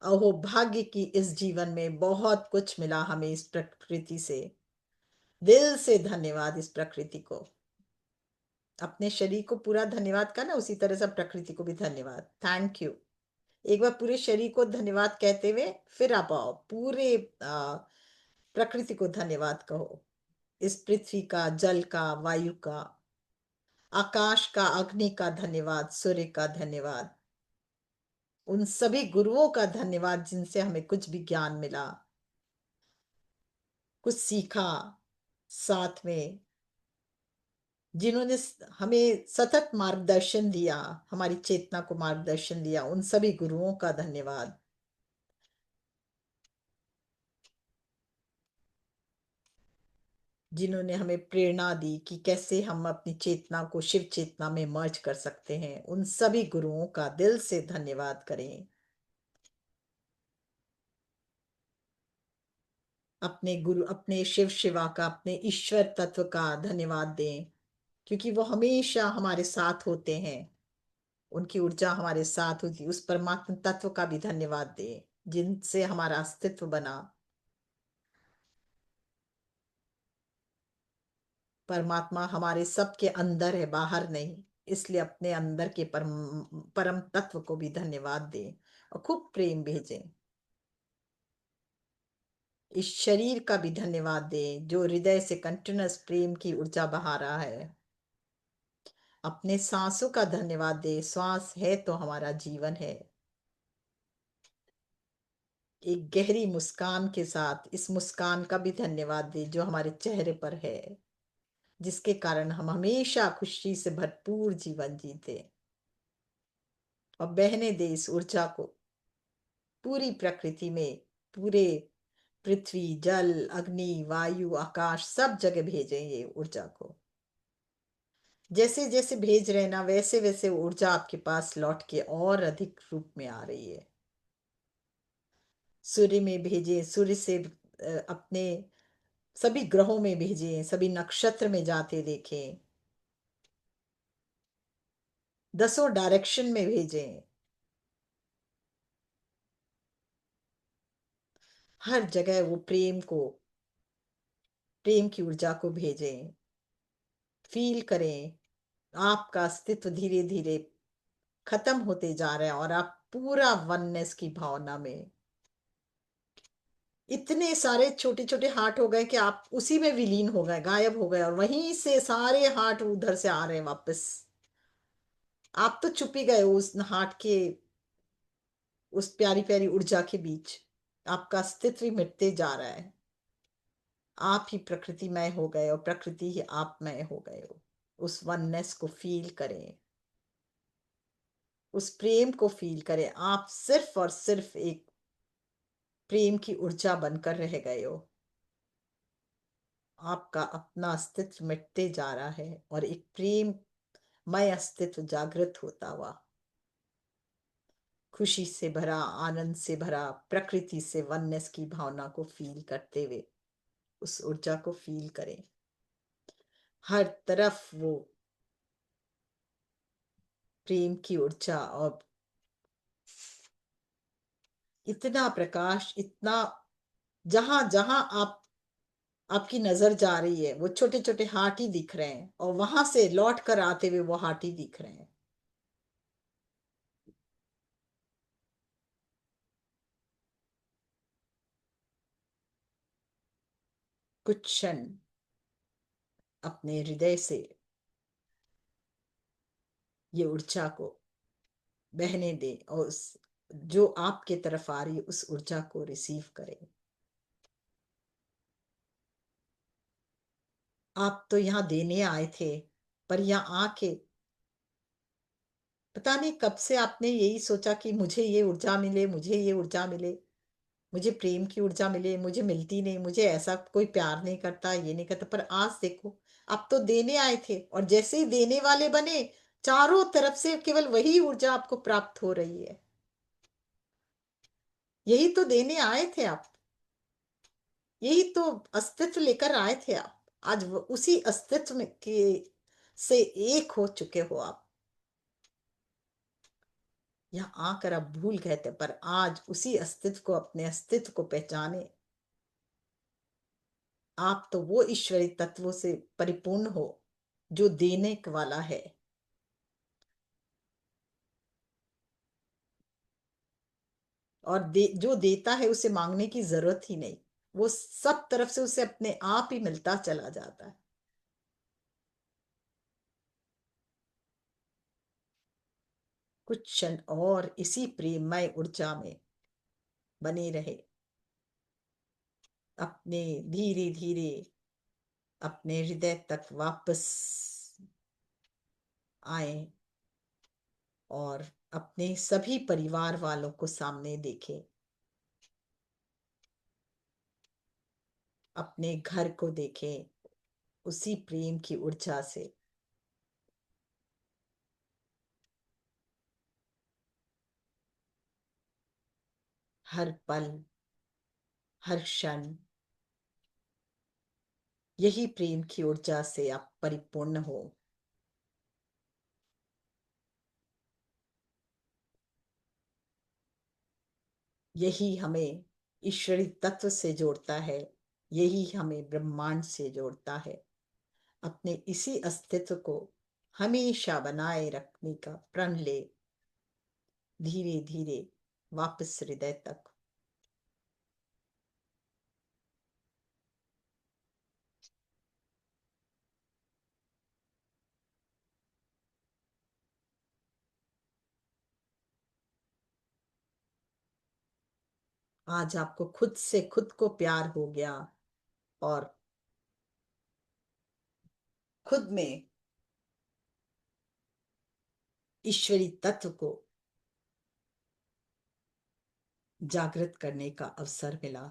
अहो भाग्य की इस जीवन में बहुत कुछ मिला हमें इस प्रकृति से, दिल से धन्यवाद इस प्रकृति को। अपने शरीर को पूरा धन्यवाद करना, उसी तरह से प्रकृति को भी धन्यवाद, थैंक यू। एक बार पूरे शरीर को धन्यवाद कहते हुए फिर आप आओ, पूरे प्रकृति को धन्यवाद कहो, इस पृथ्वी का, जल का, वायु का, आकाश का, अग्नि का धन्यवाद, सूर्य का धन्यवाद, उन सभी गुरुओं का धन्यवाद जिनसे हमें कुछ भी ज्ञान मिला, कुछ सीखा साथ में, जिन्होंने हमें सतत मार्गदर्शन दिया, हमारी चेतना को मार्गदर्शन दिया, उन सभी गुरुओं का धन्यवाद, जिन्होंने हमें प्रेरणा दी कि कैसे हम अपनी चेतना को शिव चेतना में मर्ज कर सकते हैं, उन सभी गुरुओं का दिल से धन्यवाद करें। अपने गुरु, अपने शिव शिवा का, अपने ईश्वर तत्व का धन्यवाद दें, क्योंकि वो हमेशा हमारे साथ होते हैं, उनकी ऊर्जा हमारे साथ होती, उस परमात्मा तत्व का भी धन्यवाद दें जिनसे हमारा अस्तित्व बना। परमात्मा हमारे सबके अंदर है, बाहर नहीं, इसलिए अपने अंदर के परम परम तत्व को भी धन्यवाद दें और खूब प्रेम भेजें। इस शरीर का भी धन्यवाद दें जो हृदय से कंटिन्यूअस प्रेम की ऊर्जा बहा रहा है। अपने सांसों का धन्यवाद दें, श्वास है तो हमारा जीवन है। एक गहरी मुस्कान के साथ इस मुस्कान का भी धन्यवाद दें जो हमारे चेहरे पर है, जिसके कारण हम हमेशा खुशी से भरपूर जीवन जीते, और बहने दे इस ऊर्जा को पूरी प्रकृति में, पूरे पृथ्वी, जल, अग्नि, वायु, आकाश, सब जगह भेजें ये ऊर्जा को। जैसे जैसे भेज रहे ना, वैसे वैसे ऊर्जा आपके पास लौट के और अधिक रूप में आ रही है। सूर्य में भेजें, सूर्य से अपने सभी ग्रहों में भेजें, सभी नक्षत्र में जाते देखें, दसों डायरेक्शन में भेजें, हर जगह वो प्रेम को, प्रेम की ऊर्जा को भेजें। फील करें आपका अस्तित्व धीरे धीरे खत्म होते जा रहा है, और आप पूरा वननेस की भावना में, इतने सारे छोटे छोटे हार्ट हो गए कि आप उसी में विलीन हो गए, गायब हो गए, और वहीं से सारे हार्ट उधर से आ रहे हैं वापस। आप तो छुप ही गए हो उस हार्ट के, उस प्यारी प्यारी ऊर्जा के बीच, आपका अस्तित्व ही मिटते जा रहा है। आप ही प्रकृतिमय हो गए और प्रकृति ही आपमय हो गए हो। उस वननेस को फील करें, उस प्रेम को फील करें। आप सिर्फ और सिर्फ एक प्रेम की ऊर्जा बनकर रह गए हो। आपका अपना अस्तित्व मिटते जा रहा है और एक प्रेममय अस्तित्व जागृत होता हुआ, खुशी से भरा, आनंद से भरा, प्रकृति से वननेस की भावना को फील करते हुए उस ऊर्जा को फील करें। हर तरफ वो प्रेम की ऊर्जा और इतना प्रकाश, इतना, जहां जहां आपकी नजर जा रही है वो छोटे छोटे हार्ट ही दिख रहे हैं, और वहां से लौट कर आते हुए वो हार्ट ही दिख रहे हैं। कुछ क्षण अपने हृदय से ये ऊर्जा को बहने दें और उस जो आपके तरफ आ रही है उस ऊर्जा को रिसीव करें। आप तो यहाँ देने आए थे, पर यहाँ आके पता नहीं कब से आपने यही सोचा कि मुझे ये ऊर्जा मिले, मुझे ये ऊर्जा मिले, मुझे प्रेम की ऊर्जा मिले, मुझे मिलती नहीं, मुझे ऐसा कोई प्यार नहीं करता, ये नहीं करता। पर आज देखो, आप तो देने आए थे, और जैसे ही देने वाले बने, चारों तरफ से केवल वही ऊर्जा आपको प्राप्त हो रही है। यही तो देने आए थे आप, यही तो अस्तित्व लेकर आए थे आप। आज उसी अस्तित्व में के से एक हो चुके हो आप। यहाँ आकर आप भूल गए थे, पर आज उसी अस्तित्व को, अपने अस्तित्व को पहचाने। आप तो वो ईश्वरी तत्वों से परिपूर्ण हो जो देने वाला है। और जो देता है उसे मांगने की जरूरत ही नहीं, वो सब तरफ से उसे अपने आप ही मिलता चला जाता है। कुछ क्षण और इसी प्रेममय ऊर्जा में बने रहे। अपने धीरे धीरे अपने हृदय तक वापस आए और अपने सभी परिवार वालों को सामने देखें। अपने घर को देखें उसी प्रेम की ऊर्जा से। हर पल, हर क्षण यही प्रेम की ऊर्जा से आप परिपूर्ण हो। यही हमें ईश्वरी तत्व से जोड़ता है, यही हमें ब्रह्मांड से जोड़ता है। अपने इसी अस्तित्व को हमेशा बनाए रखने का प्रण ले, धीरे धीरे वापस हृदय तक। आज आपको खुद से खुद को प्यार हो गया, और खुद में ईश्वरी तत्व को जागृत करने का अवसर मिला।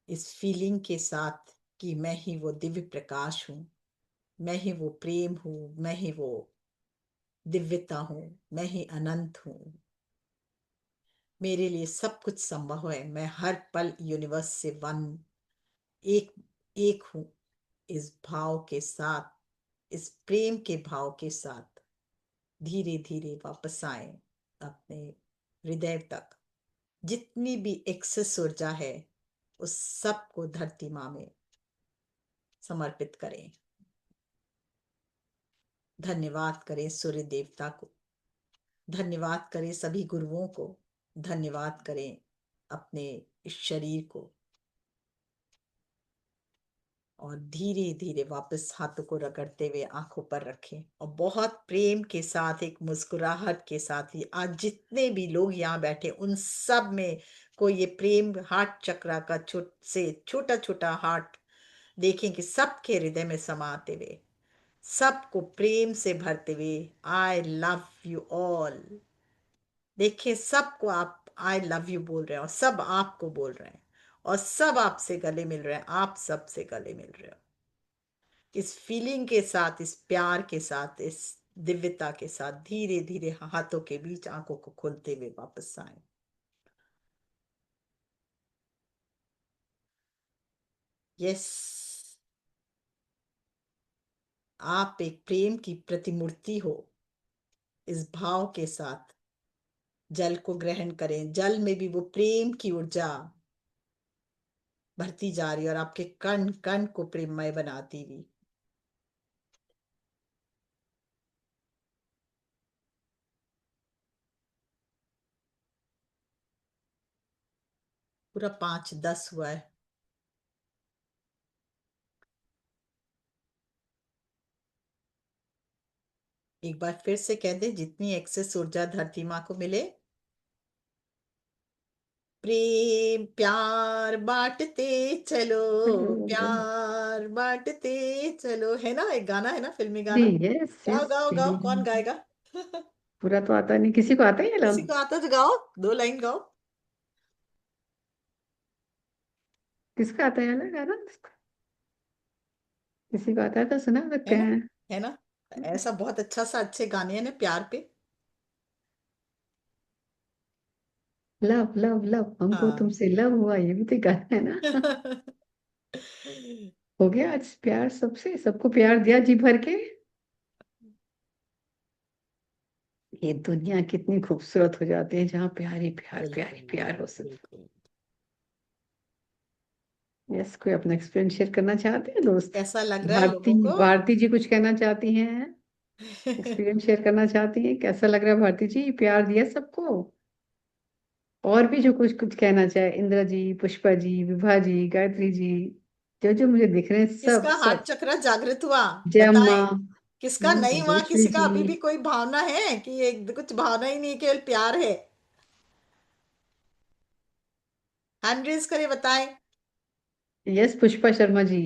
इस फीलिंग के साथ कि मैं ही वो दिव्य प्रकाश हूं, मैं ही वो प्रेम हूं, मैं ही वो दिव्यता हूं, मैं ही अनंत हूं। मेरे लिए सब कुछ संभव है, मैं हर पल यूनिवर्स से वन, एक एक हूं। इस भाव के साथ, इस प्रेम के भाव के साथ धीरे धीरे वापस आए अपने हृदय तक। जितनी भी एक्सेस ऊर्जा है उस सब को धरती माँ में समर्पित करें। धन्यवाद करें सूर्य देवता को, धन्यवाद करें सभी गुरुओं को, धन्यवाद करें अपने इस शरीर को, और धीरे धीरे वापस हाथों को रगड़ते हुए आंखों पर रखें, और बहुत प्रेम के साथ, एक मुस्कुराहट के साथ ही आज जितने भी लोग यहाँ बैठे उन सब में को ये प्रेम हार्ट चक्रा का छोटा छोटा हार्ट देखें कि सबके हृदय में समाते हुए, सबको प्रेम से भरते हुए, आई लव यू ऑल। देखिए सबको आप आई लव यू बोल रहे हैं, और सब आपको बोल रहे हैं, और सब आपसे गले मिल रहे हैं, आप सबसे गले मिल रहे हो। इस फीलिंग के साथ, इस प्यार के साथ, इस दिव्यता के साथ धीरे धीरे हाथों के बीच आंखों को खोलते हुए वापस आए। यस, आप एक प्रेम की प्रतिमूर्ति हो। इस भाव के साथ जल को ग्रहण करें। जल में भी वो प्रेम की ऊर्जा बढ़ती जा रही है और आपके कण कण को प्रेममय बनाती हुई। पूरा 5-10 हुआ है। एक बार फिर से कह दे, जितनी एक्सेस ऊर्जा धरती माँ को मिले, प्रेम प्यार बांटते चलो, प्यार बांटते चलो, है ना, एक गाना है ना, फिल्मी जी, गाना। यस गाओ यस। गाओ गाओ, कौन गाएगा? पूरा तो आता नहीं, किसी को आता है ये किसी लोग? को आता तो गाओ, 2 लाइन गाओ। किसका आता है ये वाला गाना? किसी को आता है तो सुना है सकते ना, हैं। है ना। ऐसा बहुत अच्छा सा अच्छे गाने हैं ना प्यार पे। लव लव लव, हमको हाँ। तुमसे लव हुआ, ये भी तो गाना है ना। हो गया आज प्यार सबसे, सबको प्यार दिया जी भर के। ये दुनिया कितनी खूबसूरत हो जाती है जहाँ प्यार ही प्यार, प्यार ही बिल्कुल प्यार हो सिर्फ। बिल्कुल। यस, कोई अपना एक्सपीरियंस शेयर करना चाहते हैं दोस्त? कैसा लग रहा है भारती लोगों को? भारती जी कुछ कहना चाहती हैं? एक्सपीरियंस शेयर करना चाहती हैं? कैसा लग रहा है भारती जी, प्यार दिया सबको? और भी जो कुछ कुछ कहना चाहे, इंदिरा जी, पुष्पा जी, विभा जी, गायत्री जी, जो जो मुझे दिख रहे हैं, सब किसका हार्ट सब। चक्र जागृत हुआ? जयम्मा। बताएं। किसका नहीं हुआ? राजश्री किसी का जी। अभी भी कोई भावना है कि एक कुछ भावना ही नहीं, केवल प्यार है? हैंड रेज करे, बताएं। यस, पुष्पा शर्मा जी।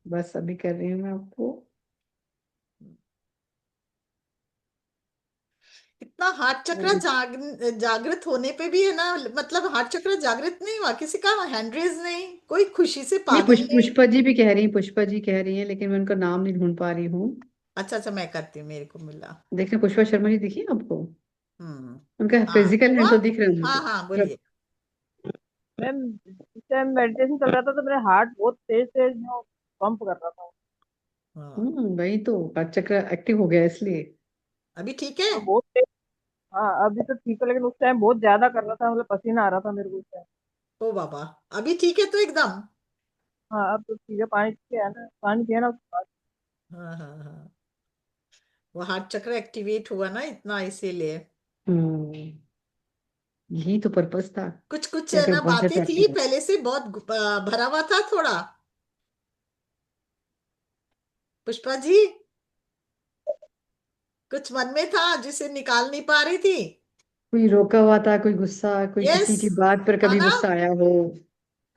बस अभी कर रही हूँ मैं आपको। इतना हार्ट चक्र जागृत होने पे भी है ना, मतलब हार्ट चक्र जागृत नहीं हुआ, किसी का हैंड रेज नहीं, कोई खुशी से नहीं, पागल नहीं। पुष्पा जी भी कह रही हैं, पुष्पा जी कह रही हैं, लेकिन मैं उनका नाम नहीं ढूंढ पा रही हूँ। अच्छा अच्छा, मैं करती हूँ, मेरे को मिला। देखना, पुष्पा शर्मा जी दिखी आपको? हम्म। उनका हाँ। फिजिकल हुआ। हैंड तो दिख रहा है हाँ मुझे। हाँ, बोलिए। मैम इस टाइम मेडिटेशन चल रहा था तो मेरा हार्ट बहुत तेज तेज जो पंप कर रहा था। हाँ, वही तो, हार्ट चक्र एक्टिव हो गया इसलिए। अभी ठीक है। तो बहुत तेज। हाँ अभी तो ठीक है, लेकिन उस टाइम बहुत ज्यादा कर रहा था, मतलब पसीना आ रहा था मेरे को उस टाइम। ओ बाबा, अभी ठीक है तो एकदम। हाँ अब तो ठीक है, पानी पिया है ना, पानी पिया ना उसके बाद। हाँ हाँ हाँ, वो हार्ट चक्र एक्टिवेट हुआ ना इतना, इसीलिए। हम्म यही तो पर्पस था, कुछ कुछ कि अगर ना बहुत बातें ज्यादा थी एक्टिव हो। पहले से, बहुत भरा हुआ था थोड़ा। पुष्पा जी, कुछ मन में था जिसे निकाल नहीं पा रही थी। कोई रोका हुआ था, कोई गुस्सा, कोई यस। किसी की बात पर था कभी ना। गुस्सा आया हो,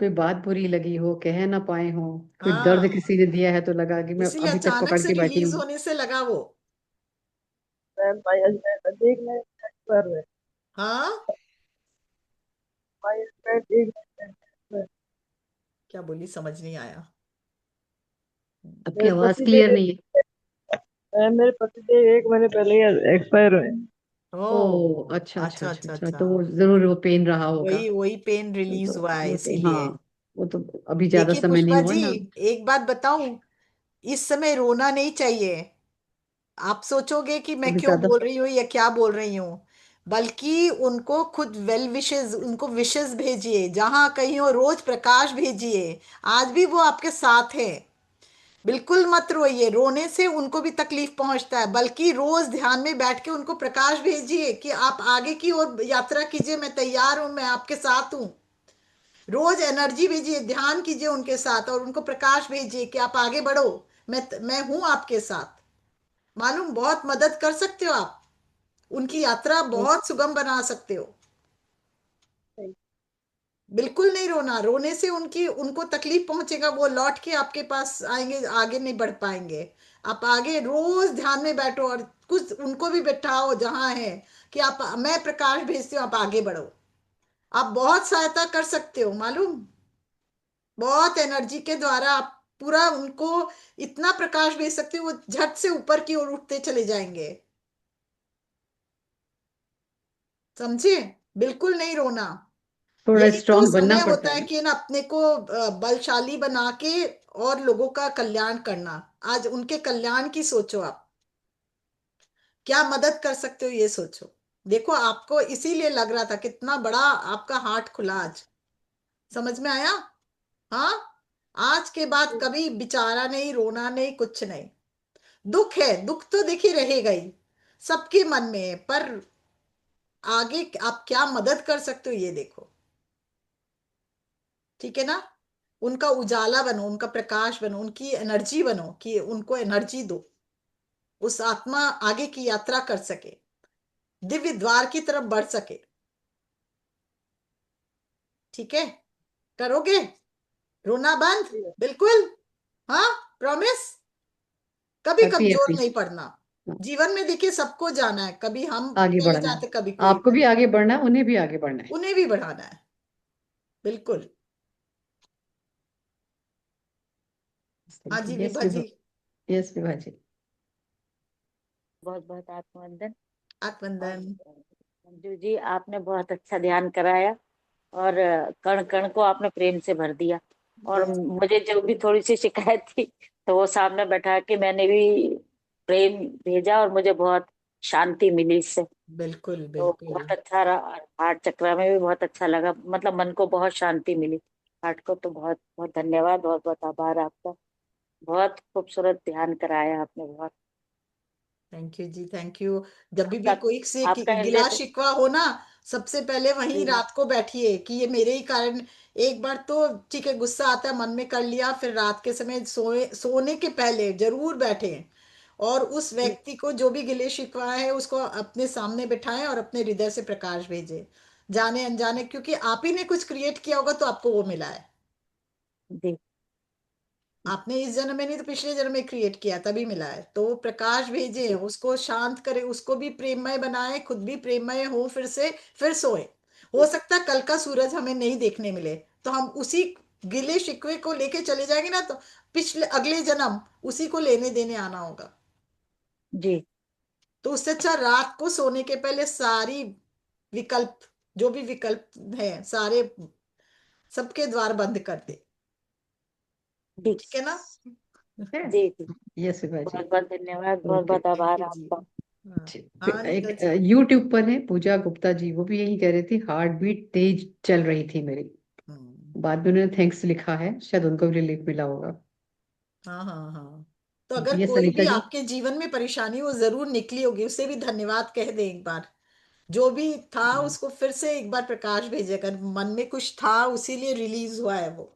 कोई बात बुरी लगी हो, कह ना पाए हो, कोई दर्द हाँ, किसी ने दिया है तो लगा कि मैं इसीलिए अभी तक अचानक पकड़ से के बैठी रिलीज हूँ। होने से लगा वो। मैम भाई आज मैं देख मैं check कर रहे। हाँ, भाई मैं देख मैं- क्या बोली समझ नहीं आया। आपकी मेरे आवाज पति क्लियर देव नहीं है। मेरे पति देव 1 महीने पहले ही एक्सपायर हुए। ओ, ओ, अच्छा अच्छा अच्छा अच्छा अच्छा अच्छा, अच्छा। तो वो जरूर वो पेन रहा होगा। वही वही पेन वो तो रिलीज हुआ है वो तो हाँ, इसीलिए। वो तो अभी ज्यादा देखिए समय नहीं पुष्पा हुआ जी, ना। एक बात बताऊं, इस समय रोना नहीं चाहिए। आप सोचोगे कि मैं अभी क्यों ज्यादा। बोल रही हूँ या क्या बोल रही हूँ, बल्कि उनको खुद वेल विशेस, उनको विशेस भेजिए, जहां कहीं हो रोज प्रकाश भेजिए। आज भी वो आपके साथ है। बिल्कुल मत रोइए, रोने से उनको भी तकलीफ पहुंचता है, बल्कि रोज ध्यान में बैठ के उनको प्रकाश भेजिए कि आप आगे की ओर यात्रा कीजिए, मैं तैयार हूं, मैं आपके साथ हूं। रोज एनर्जी भेजिए, ध्यान कीजिए उनके साथ और उनको प्रकाश भेजिए कि आप आगे बढ़ो, मैं हूं आपके साथ। मालूम, बहुत मदद कर सकते हो आप, उनकी यात्रा बहुत सुगम बना सकते हो। बिल्कुल नहीं रोना, रोने से उनकी उनको तकलीफ पहुंचेगा, वो लौट के आपके पास आएंगे, आगे नहीं बढ़ पाएंगे। आप आगे रोज ध्यान में बैठो और कुछ उनको भी बैठाओ जहां है, कि आप, मैं प्रकाश भेजती हूँ, आप आगे बढ़ो। आप बहुत सहायता कर सकते हो मालूम, बहुत एनर्जी के द्वारा आप पूरा उनको इतना प्रकाश भेज सकते हो, वो झट से ऊपर की ओर उठते चले जाएंगे। समझे? बिल्कुल नहीं रोना। थोड़ा यही तो स्ट्रांग बनना समय पड़ता होता है है ना। कि ना अपने को बलशाली बना के और लोगों का कल्याण करना। आज उनके कल्याण की सोचो, आप क्या मदद कर सकते हो ये सोचो। देखो आपको इसीलिए लग रहा था, कितना बड़ा आपका हार्ट खुला आज, समझ में आया? हाँ, आज के बाद कभी बिचारा नहीं, रोना नहीं, कुछ नहीं। दुख है, दुख तो देखिए रहेगा ही, सबके मन में है, पर आगे आप क्या मदद कर सकते हो ये देखो। ठीक है ना? उनका उजाला बनो, उनका प्रकाश बनो, उनकी एनर्जी बनो, कि उनको एनर्जी दो, उस आत्मा आगे की यात्रा कर सके, दिव्य द्वार की तरफ बढ़ सके। ठीक है? करोगे? रोना बंद, बिल्कुल। हाँ, प्रॉमिस। कभी हैप्पी कमजोर हैप्पी। नहीं पड़ना। जीवन में देखिए सबको जाना है, कभी हम आगे पहले बढ़ना है, जाते, कभी कोई आपको भी पहले, आगे बढ़ना है, उन्हें भी आगे बढ़ना है। उन्हें भी बढ़ाना है। बिल्कुल। हाँ जी यस विभा विभा, जी। यस विभा जी। बहुत बहुत आत्मवंदन। और आत्मवंदन। मंजू जी, आपने बहुत अच्छा ध्यान कराया और कण कण को आपने प्रेम से भर दिया। और यस। मुझे जो भी थोड़ी सी शिकायत थी, तो वो सामने बैठा के मैंने भी प्रेम भेजा और मुझे बहुत शांति मिली इससे। बिल्कुल तो बिल्कुल। बहुत अच्छा रहा। हार्ट चक्र में भी बहुत अच्छा लगा, मतलब मन को बहुत शांति मिली। हार्ट को तो बहुत बहुत धन्यवाद, बहुत बहुत आभार आपका। बहुत खूबसूरत ध्यान कराया आपने, बहुत। Thank you ji, thank you. जब भी आपका कोई से आपका हृदय गिला से। शिकवा हो ना, सबसे पहले वहीं जी रात को बैठिए कि ये मेरे ही कारण। एक बार तो ठीक है, गुस्सा आता है, मन में कर लिया, फिर रात के समय सोने के पहले जरूर बैठे और उस जी व्यक्ति को जो भी गिले शिकवा है उसको अपने सामने बिठाएं और अपने हृदय से प्रकाश भेजें, जाने अनजाने, क्योंकि आप ही ने कुछ क्रिएट किया होगा तो आपको वो मिला है। जी आपने इस जन्म में नहीं तो पिछले जन्म में क्रिएट किया, तभी मिला है। तो वो प्रकाश भेजे, जी उसको शांत करे, उसको भी प्रेममय बनाए, खुद भी प्रेममय हो, फिर से फिर सोए। हो जी सकता है कल का सूरज हमें नहीं देखने मिले, तो हम उसी गिले शिकवे को लेके चले जाएंगे ना, तो पिछले अगले जन्म उसी को लेने देने आना होगा। जी तो उससे अच्छा रात को सोने के पहले सारी विकल्प, जो भी विकल्प है सारे, सबके द्वार बंद कर दे। जी ठीक है ना? यस, जी जी। यस विभा जी। बहुत बहुत धन्यवाद, बहुत ओके। बहुत थैंक आभार यू जी। आपका। हाँ। हाँ एक अनीता जी। यूट्यूब पर है पूजा गुप्ता जी, वो भी यही कह रही थी, हार्ट बीट तेज चल रही थी मेरी। हम्म। बाद में उन्होंने थैंक्स लिखा है, शायद उनको भी रिलीफ मिला होगा। हाँ हाँ हाँ। तो अगर यस कोई अनीता भी जी। आपके जीवन में परेशानी वो जरूर निकली होगी, उसे भी धन्यवाद कह दे एक बार। जो भी था उसको फिर से एक बार प्रकाश भेजे, अगर मन में कुछ था उसीलिए रिलीज हुआ है वो।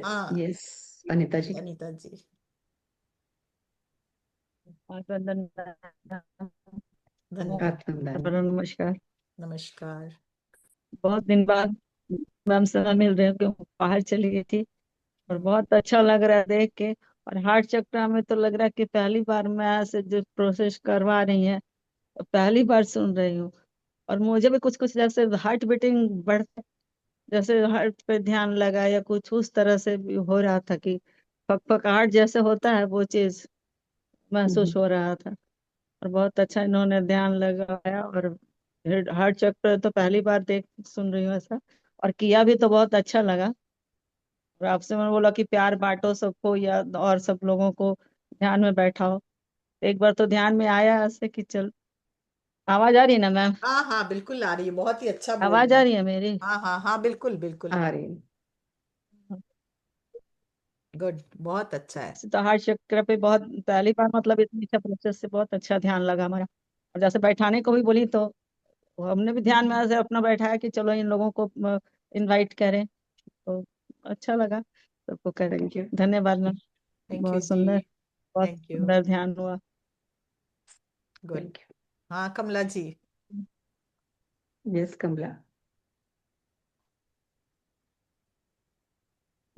हाँ यस अनीता जी जी। अनीता जी। आत्मवंदन धन्यवाद। आत्मदान। नमस्कार। नमस्कार। बहुत दिन बाद मैम से मैं मिल रही हूँ, क्योंकि बाहर चली गई थी। और हम्म। बहुत अच्छा लग रहा है देख के। और हार्ट चक्र में तो लग रहा है कि पहली बार मैं ऐसे जो प्रोसेस करवा रही हैं, पहली बार सुन रही हूँ। और मुझे भी कुछ कुछ जैसे हार्ट बीटिंग बढ़, जैसे हार्ट पे ध्यान लगा या कुछ उस तरह से भी हो रहा था कि फकफकाहट जैसे होता है, वो चीज महसूस हो रहा था। और बहुत अच्छा इन्होंने ध्यान लगाया। और हार्ट चक्र तो पहली बार देख सुन रही हूँ ऐसा। और किया भी तो बहुत अच्छा लगा। और आपसे मैंने बोला कि प्यार बांटो सबको, या और सब लोगों को ध्यान में बैठाओ। एक बार तो ध्यान में आया ऐसे कि चल। आवाज आ रही है ना मैम? हाँ हाँ बिल्कुल आ रही है, बहुत ही अच्छा बोल आवाज रहे आ हैं। रही है मेरी? हाँ हाँ हाँ बिल्कुल बिल्कुल। आ रही है। गुड, बहुत अच्छा है। तो हार्ट चक्र पे बहुत पहली बार, मतलब इतनी अच्छा प्रोसेस से बहुत अच्छा ध्यान लगा हमारा। और जैसे बैठाने को भी बोली, तो हमने भी ध्यान में ऐसे अपना बैठाया कि चलो इन लोगों को इनवाइट करें। तो अच्छा लगा सबको करके। Thank you. धन्यवाद मैम। थैंक यू बहुत जी। सुंदर, बहुत थैंक यू। सुंदर ध्यान हुआ। गुड। थैंक हाँ कमला जी। यू। यस कमला,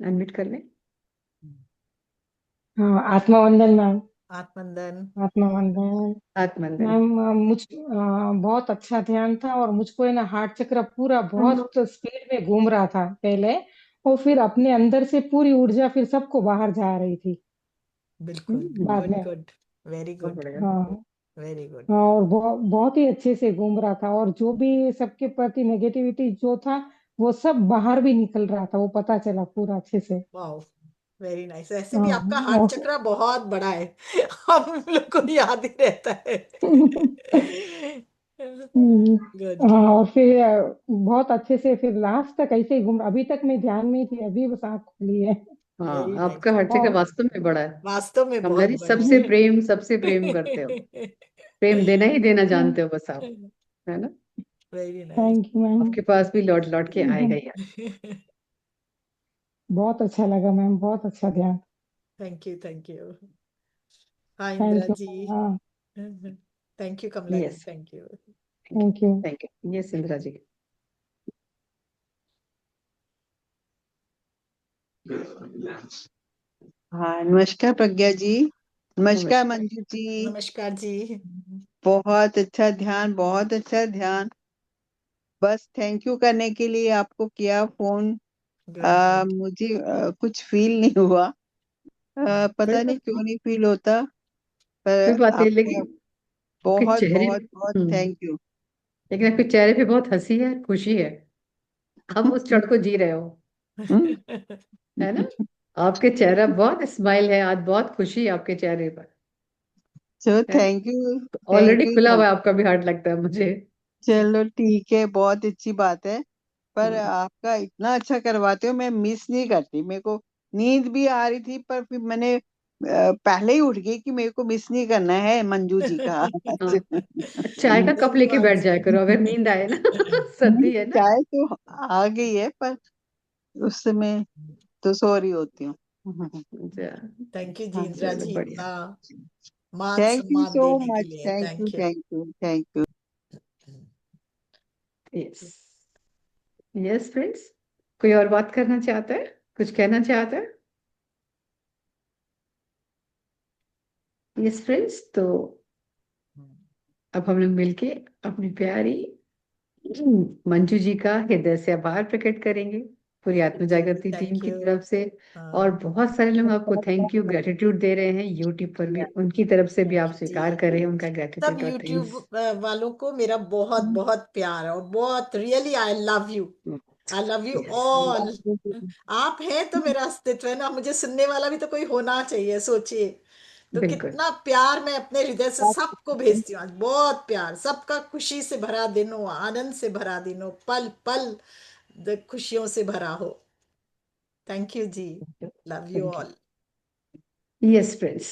अनम्यूट कर ले। हाँ, आत्मा वंदन मैम। आत्मंदन। आत्मबंधन। आत्मंदन। मैम बहुत अच्छा ध्यान था, और मुझको है ना हार्ट चक्र पूरा बहुत स्पीड में घूम रहा था पहले, और फिर अपने अंदर से पूरी ऊर्जा फिर सबको बाहर जा रही थी बिल्कुल, बाद गुड में। गुड, वेरी बहुत गुड, बढ़िया। हाँ वेरी गुड। हाँ, और बहुत ही अच्छे से घूम रहा था, और जो भी सबके प्रति नेगेटिविटी जो था वो सब बाहर भी निकल रहा था, वो पता चला पूरा अच्छे से। Wow, very nice. ऐसे भी हाँ आपका हार्ट और चक्र बहुत बड़ा है, हम लोग को याद ही रहता है। हम्म, गुड। हाँ, और फिर बहुत अच्छे से फिर लास्ट तक ऐसे ही घूम, अभी तक मैं ध्यान में ही थी, अभी बस आँख खुली है। हाँ, वेरी नाइस, आपका हर चक्र और वास्तव में बड़ा है। वास्तव में बहुत कमलाजी, बड़ा सबसे प्रेम करते हो, प्रेम देना ही देना जानते हो बस आप, है। है ना? Very nice. Thank you ma'am. आपके पास भी लौट लौट के आएगा यार। बहुत अच्छा लगा मैम, बहुत अच्छा ध्यान। Thank you, thank you. हाँ इंदिरा थैंक यू। जी। हाँ, thank you Kamala ji, yes, thank you. Thank you. Thank you. Yes Indira ji. हाँ, नमस्कार प्रज्ञा जी। नमस्कार नमस्कार। मंजू जी। नमस्कार जी। बहुत अच्छा ध्यान, बहुत अच्छा ध्यान। बस थैंक यू करने के लिए आपको किया फोन। Good good. मुझे कुछ फील नहीं हुआ। कोई पता नहीं बात क्यों नहीं, नहीं फील होता, पर कोई बात नहीं, आपका लेकिन आपके बहुत चेहरे बहुत बहुत हम्म थैंक यू। लेकिन आपके चेहरे पे बहुत हंसी है, खुशी है। आप उस क्षण को जी रहे हो, है ना? आपके चेहरा बहुत स्माइल है आज, बहुत खुशी है आपके चेहरे पर, सो है ना? थैंक यू, ऑलरेडी थैंक खुला यू। हुआ है आपका भी हार्ट, लगता है मुझे। चलो ठीक है, बहुत अच्छी बात है। पर आपका इतना अच्छा करवाते हो, मैं मिस नहीं करती। मेरे को नींद भी आ रही थी, पर फिर मैंने पहले ही उठ गई कि मेरे को मिस नहीं करना है मंजू जी का। हाँ, चाय का कप लेके धन्यवाद बैठ जाया करो जी। अगर नींद आए ना। नहीं, सर्दी है ना। चाय तो आ गई है, पर उस समय तो सो रही होती हूँ। अच्छा, थैंक यू जी हाँ, इंदिरा चलो जी, बढ़िया। इतना मान थैंक यू सम्मान सो देने के मच, लिए, thank you, thank you. Thank you, thank you. Yes, yes friends, कोई और बात करना चाहता है, कुछ कहना चाहता है? यस फ्रेंड्स, तो अब हम लोग मिलके अपनी प्यारी मंजू जी का हृदय से आभार प्रकट करेंगे पूरी आत्म जी जागृति टीम थैंक की यू। तरफ से। और बहुत सारे लोग आपको थैंक यू, ग्रेटिट्यूड दे रहे हैं यूट्यूब पर भी, उनकी तरफ से भी आप स्वीकार कर रहे हैं उनका सब ग्रेटिट्यूड और यूट्यूब थैंक्स। वालों को मेरा बहुत बहुत प्यार है, और बहुत really I love you, I love you all. आप हैं तो मेरा अस्तित्व है ना, मुझे सुनने वाला भी तो कोई होना चाहिए, सोचिए। तो बिल्कुल, कितना प्यार मैं अपने हृदय से सबको भेजती हूँ आज, बहुत प्यार, सबका खुशी से भरा दिन हो, आनंद से भरा दिन हो, पल पल खुशियों से भरा हो। Thank you ji, love you thank all. You. Yes friends,